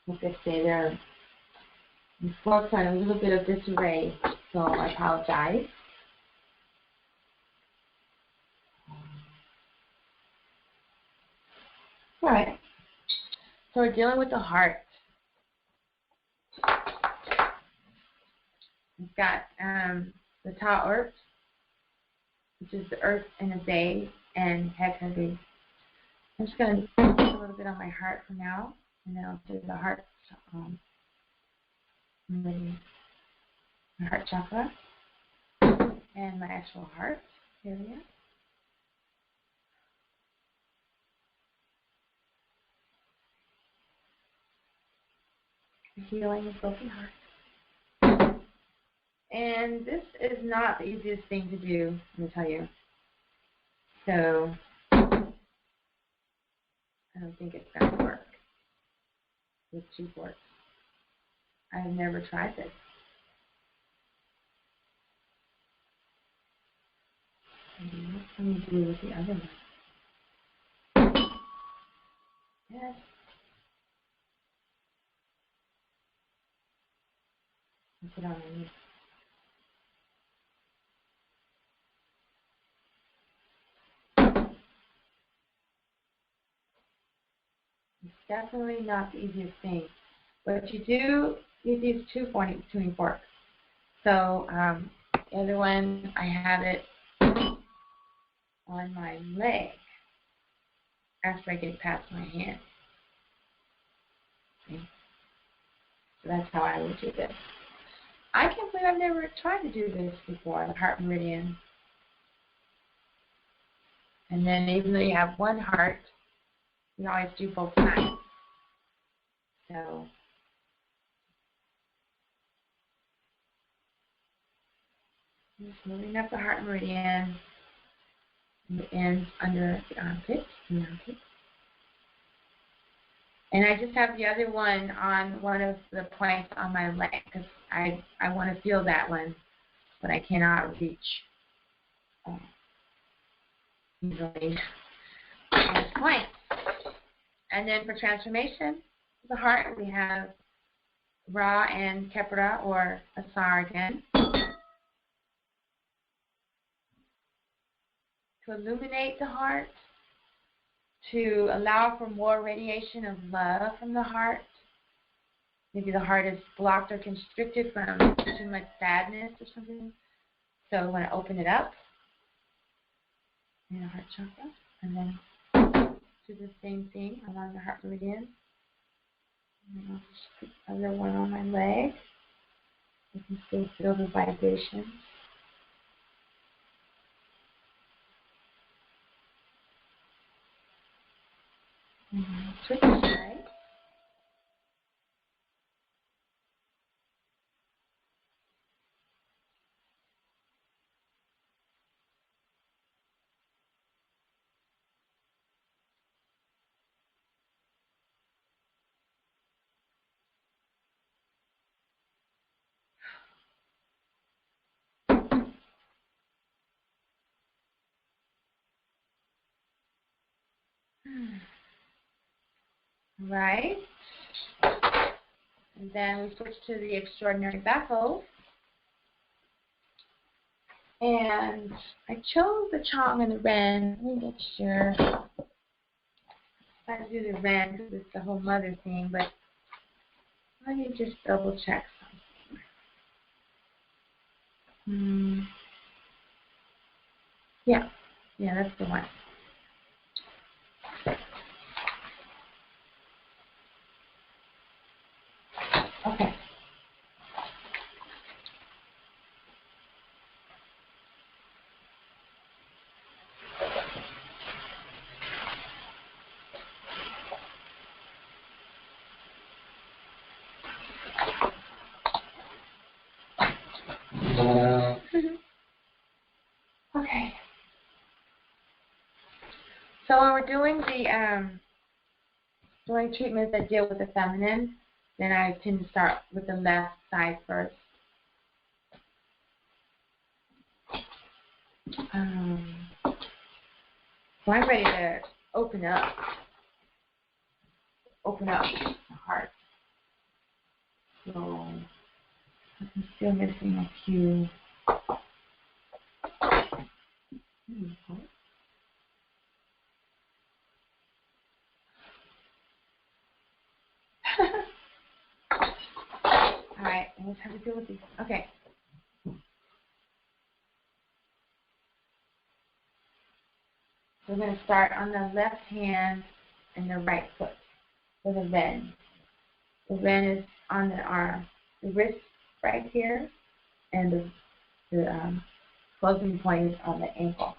Like I say, there the floor's in a little bit of disarray, so I apologize. All right. So we're dealing with the heart. We've got the Ta Earth, which is the earth in a day, and Hekagi. I'm just going to do a little bit on my heart for now, and then I'll do the heart, my heart chakra, and my actual heart area. Healing a broken heart. And this is not the easiest thing to do, let me tell you. So, I don't think it's going to work with 2 forks. I've never tried this. What can we do with the other one? Yes. Put it on my knee. It's definitely not the easiest thing, but you do use these 2 tuning forks. So The other one, I have it on my leg after I get past my hand. See? So that's how I would do this. I can't believe I've never tried to do this before, the heart meridian. And then even though you have one heart, you always do both sides. So just moving up the heart meridian, and the ends under the armpits. And I just have the other one on one of the points on my leg because I want to feel that one, but I cannot reach easily on this point. And then for transformation, the heart, we have Ra and Kepra, or Asar again. To illuminate the heart, to allow for more radiation of love from the heart. Maybe the heart is blocked or constricted from too much sadness or something. So we want to open it up in the heart chakra. And then do the same thing along the heart meridian. And I'll just put the other one on my leg. You can still feel the vibration. Switch sides. Right. And then we switch to the extraordinary Bethel. And I chose the Chong and the Ren. Let me make sure. I do the Ren because it's the whole mother thing, but let me just double check something. Yeah, that's the one. Okay. Okay. So when we're doing the doing treatments that deal with the feminine, then I tend to start with the left side first. So I'm ready to open up the heart. So I'm still missing a few. All right, let's have to deal with these. Okay. So we're going to start on the left hand and the right foot for the Ren. The Ren is on the arm, the wrist right here, and the closing point is on the ankle.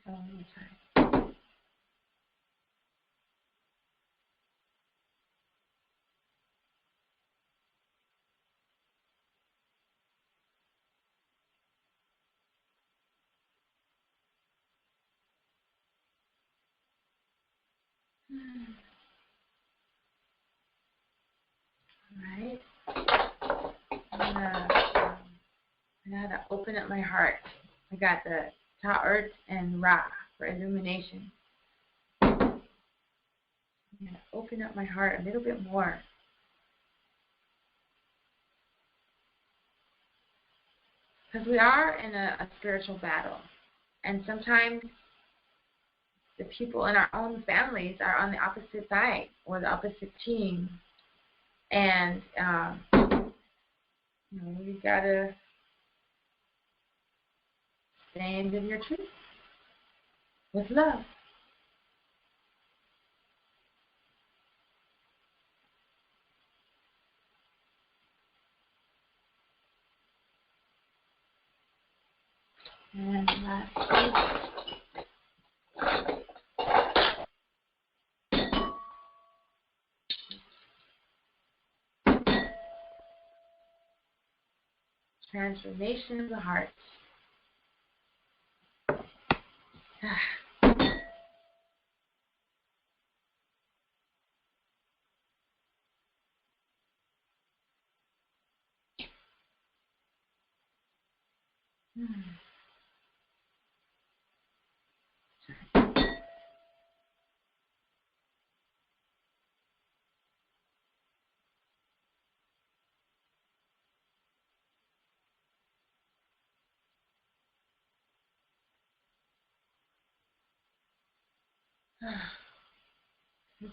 Alright. I gotta open up my heart. I got the Ta'art and Ra. for illumination. I'm going to open up my heart a little bit more. Because we are in a spiritual battle. And sometimes the people in our own families are on the opposite side or the opposite team. And, you got to stand in your truth with love. And lastly, transformation of the heart.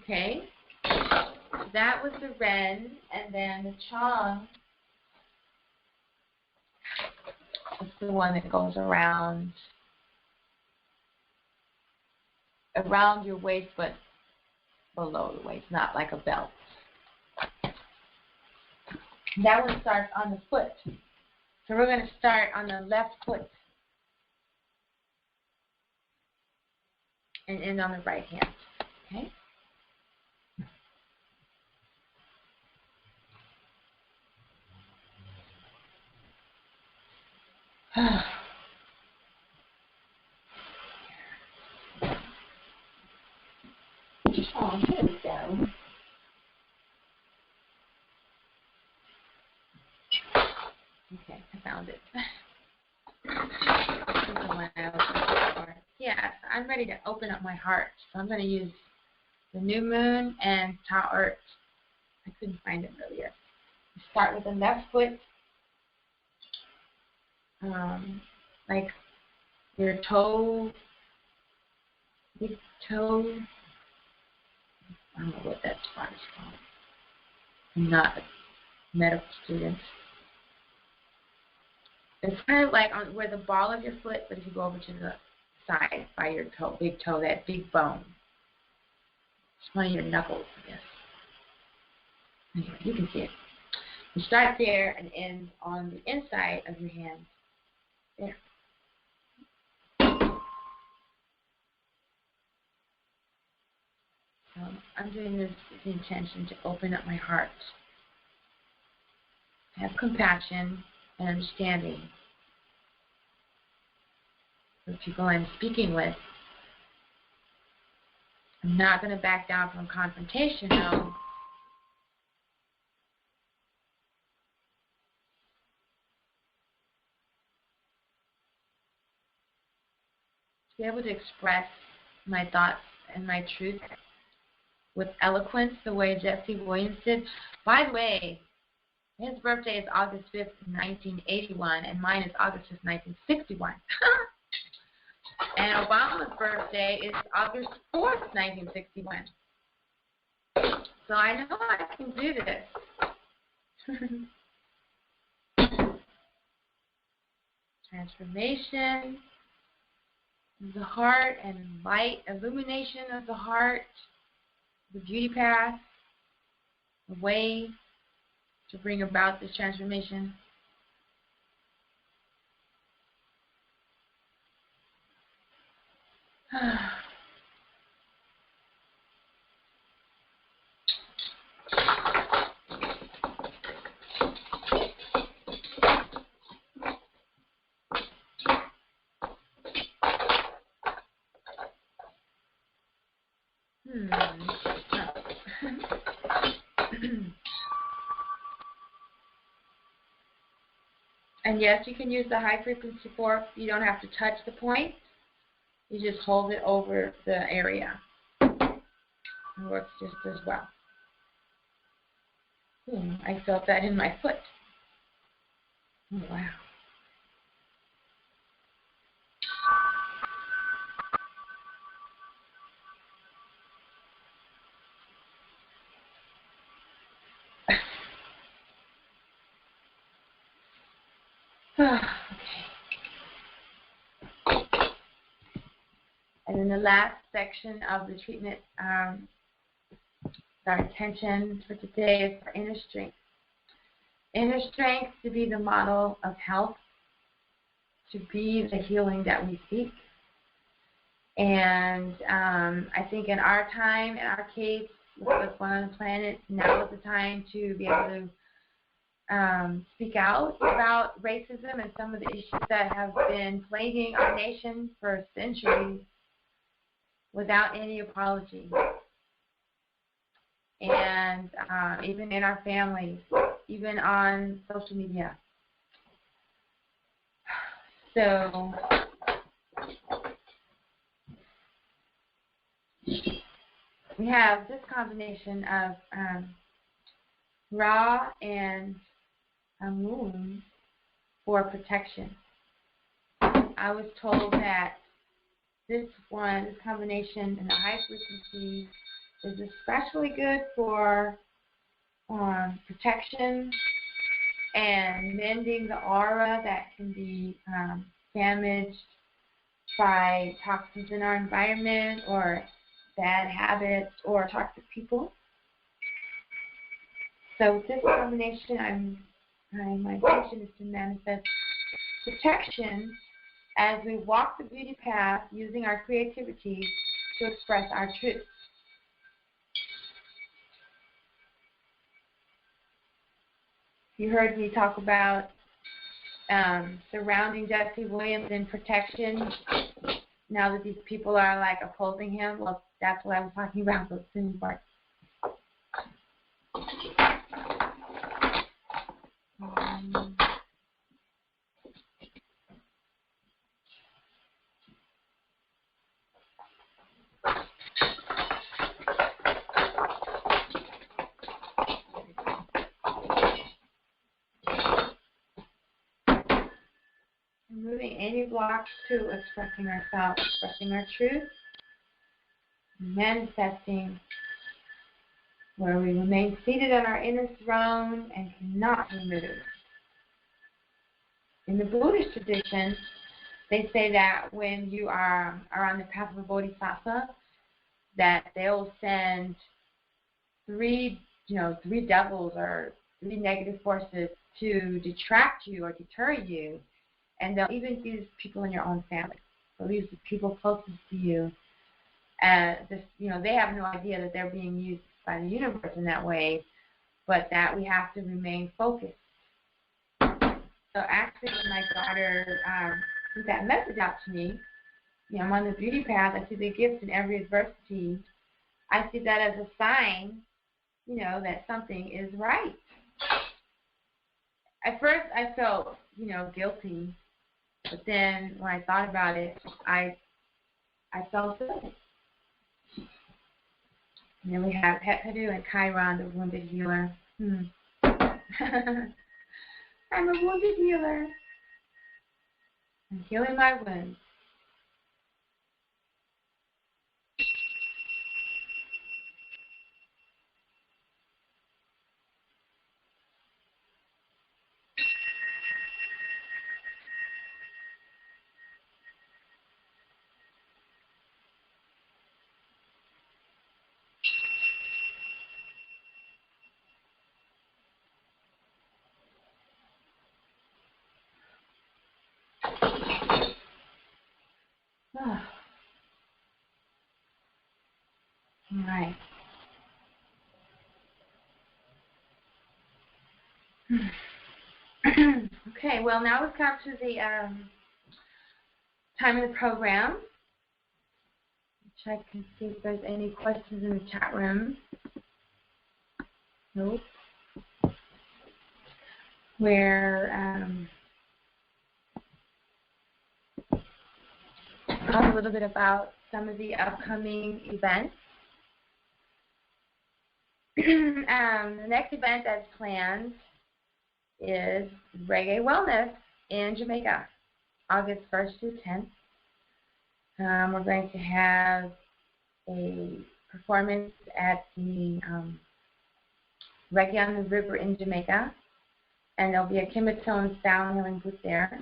Okay, that was the Ren, and then the Chong is the one that goes around your waist, but below the waist, not like a belt. That one starts on the foot. So we're going to start on the left foot and end on the right hand. Okay? Oh, here we go. Okay, I found it. This is the one I was looking for. Yes, I'm ready to open up my heart. So I'm going to use the new moon and Ta'art. I couldn't find it earlier. Start with the left foot, like your toe, big toe. I don't know what that spot is called. I'm not a medical student. It's kind of like on where the ball of your foot, but if you go over to the side by your toe, big toe, that big bone. It's one of your knuckles, I guess. Anyway, you can see it. You start there and end on the inside of your hand. There. So I'm doing this with the intention to open up my heart. Have compassion and understanding for the people I'm speaking with. I'm not going to back down from confrontation, though. To be able to express my thoughts and my truth with eloquence the way Jesse Williams did. By the way, his birthday is August 5th, 1981, and mine is August 5th, 1961. And Obama's birthday is August 4th, 1961. So I know I can do this. Transformation of the heart and light, illumination of the heart, the beauty path, the way to bring about this transformation. And yes, you can use the high frequency fork. You don't have to touch the point. You just hold it over the area. It works just as well. I felt that in my foot. Oh, wow. Okay. And then the last section of the treatment, our intention for today is for inner strength. Inner strength to be the model of health, to be the healing that we seek. And I think in our time, in our case, with us on the planet, now is the time to be able to speak out about racism and some of the issues that have been plaguing our nation for centuries without any apology. And even in our families, even on social media. So we have this combination of Ra and Moon for protection. I was told that this combination in the high frequency is especially good for protection and mending the aura that can be damaged by toxins in our environment or bad habits or toxic people. So with this combination, my intention is to manifest protection as we walk the beauty path using our creativity to express our truth. You heard me talk about surrounding Jesse Williams in protection. Now that these people are like opposing him, well, that's what I was talking about, those sin parts. Removing any blocks to expressing ourselves, expressing our truth, manifesting where we remain seated on our inner throne and cannot be moved. In the Buddhist tradition, they say that when you are on the path of a bodhisattva, that they'll send three devils or three negative forces to detract you or deter you, and they'll even use people in your own family. They'll use the people closest to you. They have no idea that they're being used by the universe in that way, but that we have to remain focused. So actually, when my daughter sent that message out to me, I'm on the beauty path, I see the gifts in every adversity. I see that as a sign, that something is right. At first, I felt, guilty, but then when I thought about it, I felt good. And then we have Hephaду and Chiron, the wounded healer. I'm a wounded healer. I'm healing my wounds. All right. Okay, well, now we've come to the time of the program. Check and see if there's any questions in the chat room. Nope. Where talk a little bit about some of the upcoming events. The next event that's planned is Reggae Wellness in Jamaica, August 1st through 10th. We're going to have a performance at the Reggae on the River in Jamaica, and there'll be a KemeTones sound healing booth there.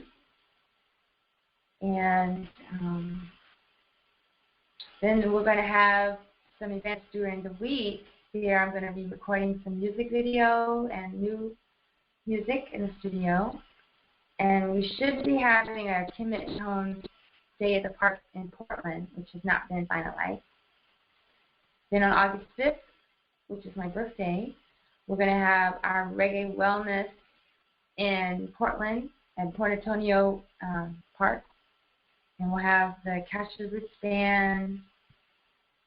And then we're going to have some events during the week. Here I'm going to be recording some music video and new music in the studio. And we should be having a KemeTones Day at the Park in Portland, which has not been finalized. Then on August 5th, which is my birthday, we're going to have our Reggae Wellness in Portland at Port Antonio Park. And we'll have the Cashew Roots Band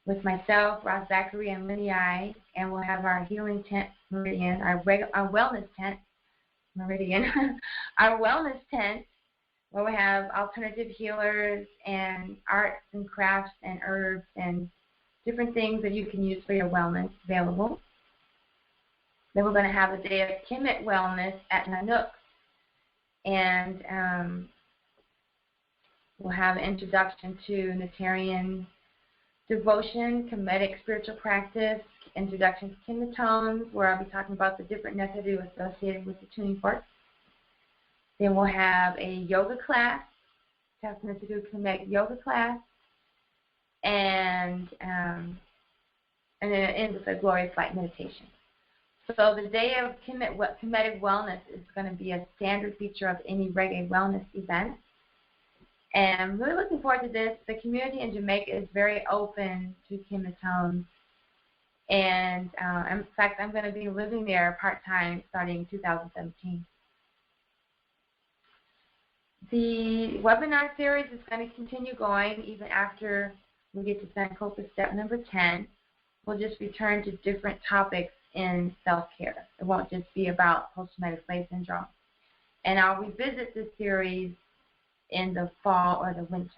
with myself, Ross Zachary, and Linny I. And we'll have our healing tent, Meridian, our wellness tent, Meridian, our wellness tent, where we have alternative healers and arts and crafts and herbs and different things that you can use for your wellness available. Then we're going to have a day of Kemet Wellness at Nanook. And we'll have an introduction to Natarian devotion, Kemetic spiritual practice, introduction to KemeTones, where I'll be talking about the different necessary associated with the tuning forks. Then we'll have a yoga class, Testament to do Kemetic yoga class, and then it ends with a glorious light meditation. So the day of Kemetic Wellness is going to be a standard feature of any Reggae Wellness event. And I'm really looking forward to this. The community in Jamaica is very open to KemeTones. And in fact, I'm going to be living there part-time starting 2017. The webinar series is going to continue going even after we get to Sankofa step number 10. We'll just return to different topics in self-care. It won't just be about post-traumatic slave syndrome. And I'll revisit this series in the fall or the winter.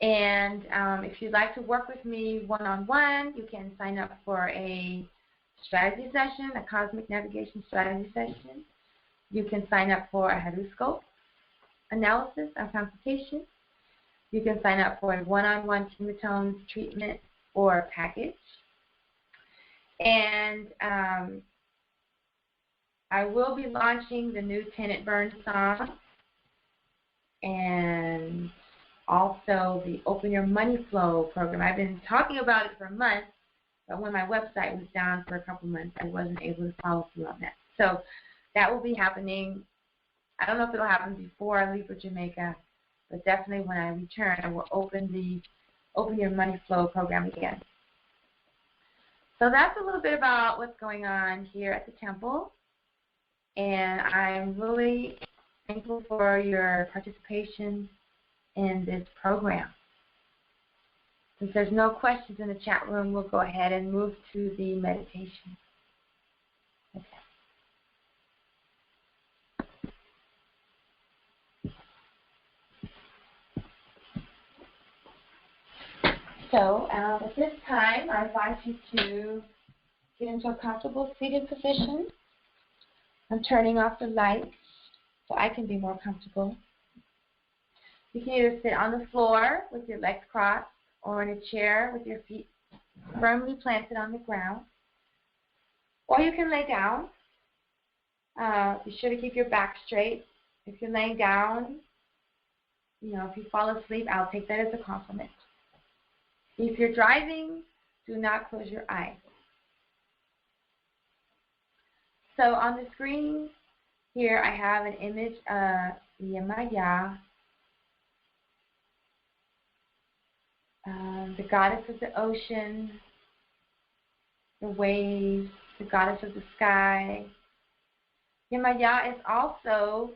And if you'd like to work with me one-on-one, you can sign up for a strategy session, a cosmic navigation strategy session. You can sign up for a horoscope analysis or consultation. You can sign up for a one-on-one KemeTones treatment or package. And I will be launching the new Tenant Burn song and also the Open Your Money Flow program. I've been talking about it for months, but when my website was down for a couple months, I wasn't able to follow through on that. So that will be happening. I don't know if it will happen before I leave for Jamaica, but definitely when I return, I will open the Open Your Money Flow program again. So that's a little bit about what's going on here at the temple, and I'm really thankful for your participation in this program. Since there's no questions in the chat room, we'll go ahead and move to the meditation. Okay. So at this time, I invite you to get into a comfortable seated position. I'm turning off the lights so I can be more comfortable. You can either sit on the floor with your legs crossed or in a chair with your feet firmly planted on the ground. Or you can lay down. Be sure to keep your back straight. If you're laying down, if you fall asleep, I'll take that as a compliment. If you're driving, do not close your eyes. So on the screen here, I have an image of Yemaya, the goddess of the ocean, the waves, the goddess of the sky. Yemaya is also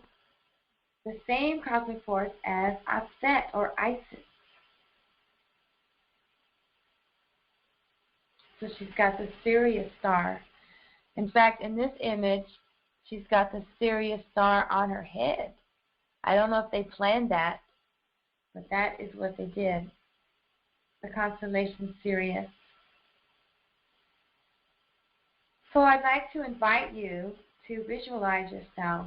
the same cosmic force as Aset or Isis. So she's got the Sirius star. In fact, in this image, she's got the Sirius star on her head. I don't know if they planned that, But that is what they did. The constellation Sirius. So I'd like to invite you to visualize yourself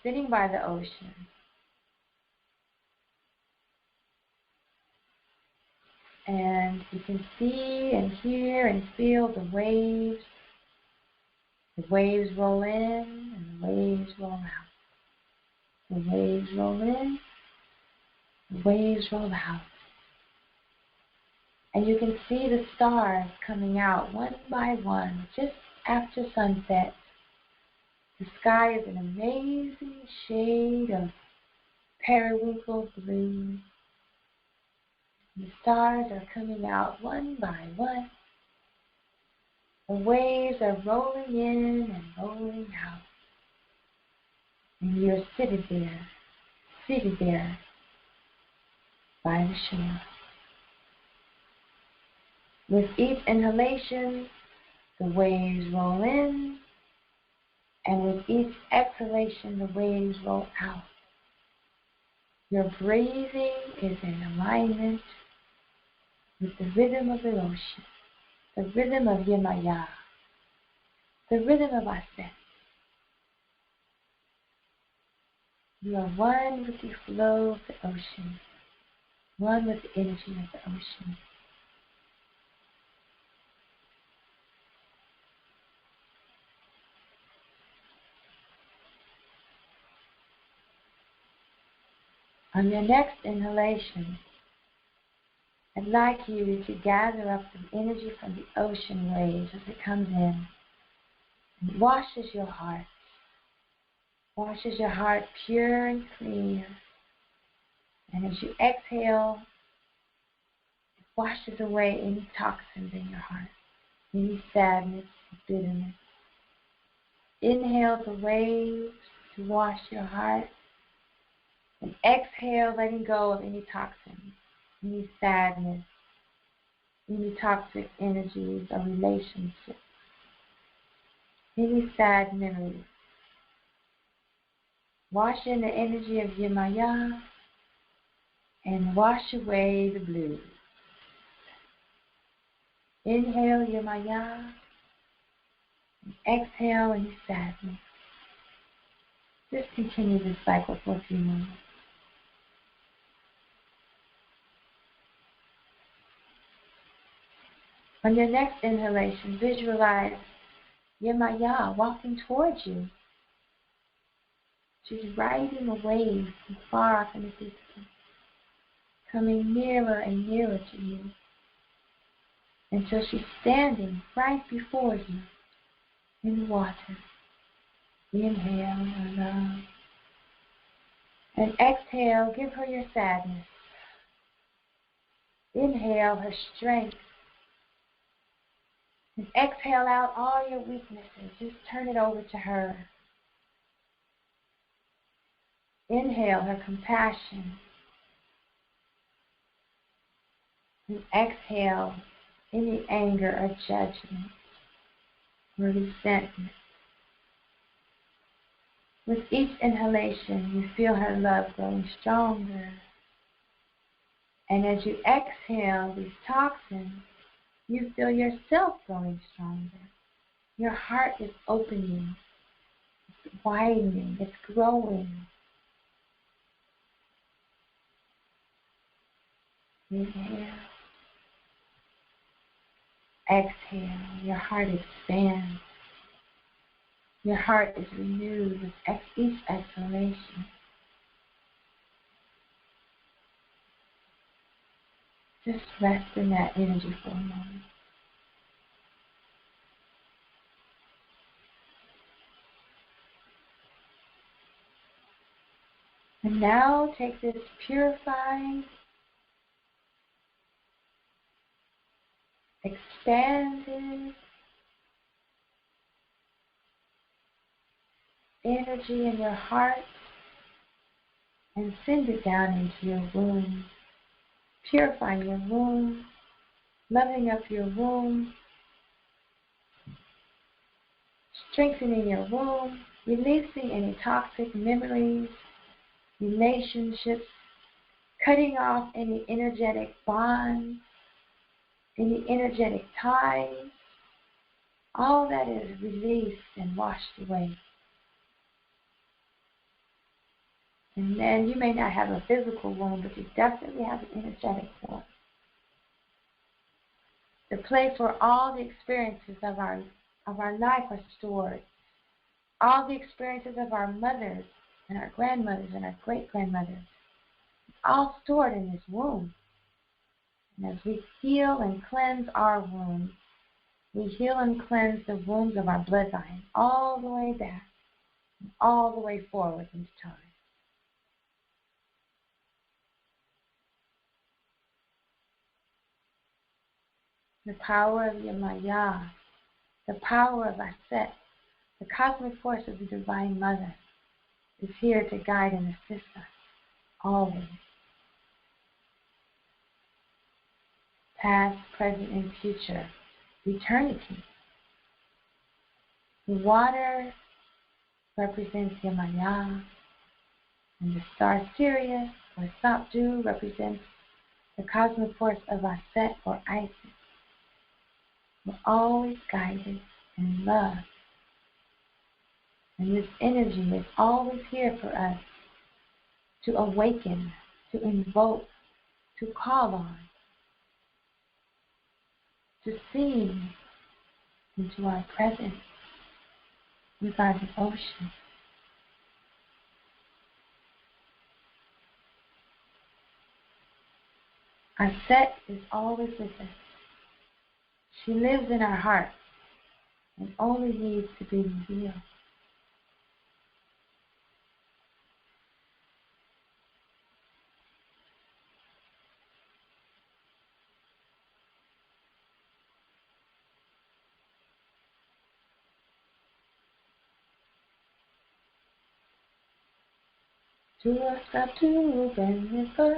sitting by the ocean. And you can see and hear and feel the waves. The waves roll in and the waves roll out. The waves roll in, the waves roll out. And you can see the stars coming out one by one just after sunset. The sky is an amazing shade of periwinkle blue. The stars are coming out one by one. The waves are rolling in and rolling out. And you're seated there by the shore. With each inhalation, the waves roll in, and with each exhalation, the waves roll out. Your breathing is in alignment with the rhythm of the ocean, the rhythm of Yemaya, the rhythm of Aset. You are one with the flow of the ocean, one with the energy of the ocean. On your next inhalation, I'd like you to gather up the energy from the ocean waves as it comes in and washes your heart. Washes your heart pure and clear. And as you exhale, it washes away any toxins in your heart, any sadness, bitterness. Inhale the waves to wash your heart. And exhale, letting go of any toxins, any sadness, any toxic energies or relationships, any sad memories. Wash in the energy of Yemaya and wash away the blues. Inhale Yemaya and exhale any sadness. Just continue this cycle for a few moments. On your next inhalation, visualize Yemaya walking towards you. She's riding a wave from far off in the distance, coming nearer and nearer to you until she's standing right before you in the water. Inhale her love. And exhale, give her your sadness. Inhale her strength. And exhale out all your weaknesses. Just turn it over to her. Inhale her compassion. And exhale any anger or judgment or resentment. With each inhalation, you feel her love growing stronger. And as you exhale these toxins, you feel yourself growing stronger. Your heart is opening, it's widening, it's growing. Inhale. Exhale. Your heart expands. Your heart is renewed with each exhalation. Just rest in that energy for a moment. And now take this purified, expanded energy in your heart and send it down into your womb. Purifying your womb, loving up your womb, strengthening your womb, releasing any toxic memories, relationships, cutting off any energetic bonds, any energetic ties. All that is released and washed away. And then you may not have a physical wound, but you definitely have an energetic wound. The place where all the experiences of our life are stored. All the experiences of our mothers and our grandmothers and our great-grandmothers. All stored in this womb. And as we heal and cleanse our wounds, we heal and cleanse the wounds of our bloodline all the way back, all the way forward into time. The power of Yamaya, the power of Aset, the cosmic force of the Divine Mother, is here to guide and assist us, always. Past, present, and future, eternity. The water represents Yamaya, and the star Sirius, or Sapdu, represents the cosmic force of Aset, or Isis. We're always guided and loved. And this energy is always here for us to awaken, to invoke, to call on, to sing into our presence with our devotion. Our set is always with us. She lives in our hearts and only needs to be revealed. Dua satu benifer,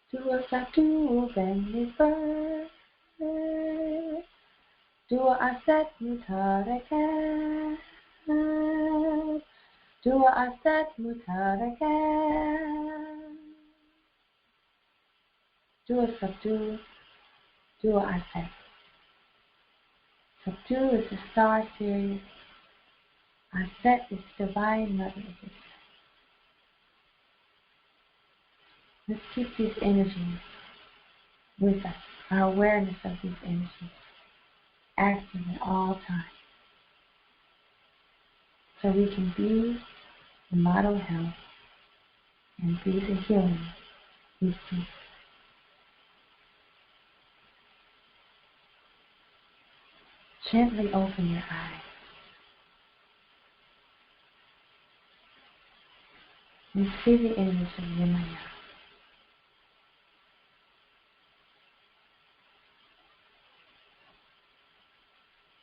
dua satu benifer, dua aset mutarakat, dua aset mutarakat, dua satu, dua aset. Sabdu is the star Sirius. Aset is Divine Mother of Israel. Let's keep these energies with us, our awareness of these energies, active at all times, so we can be the model health and be the healing we seek. Gently open your eyes and see the image of Yamaya.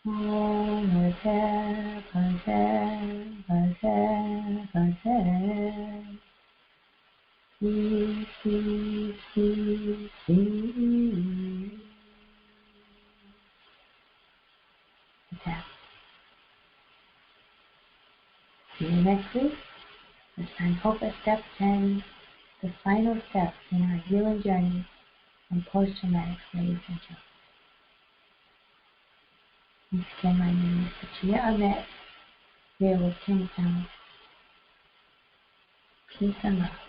Om Bhaja, Bhaja, Bhaja, Bhaja. See, see, see, see. Okay. See you next week. The Sankofa Step 10, the final step in our healing journey from post-traumatic slave syndrome. Once again, my name is Patricia Ahmed, here with KemeTones. Peace and love.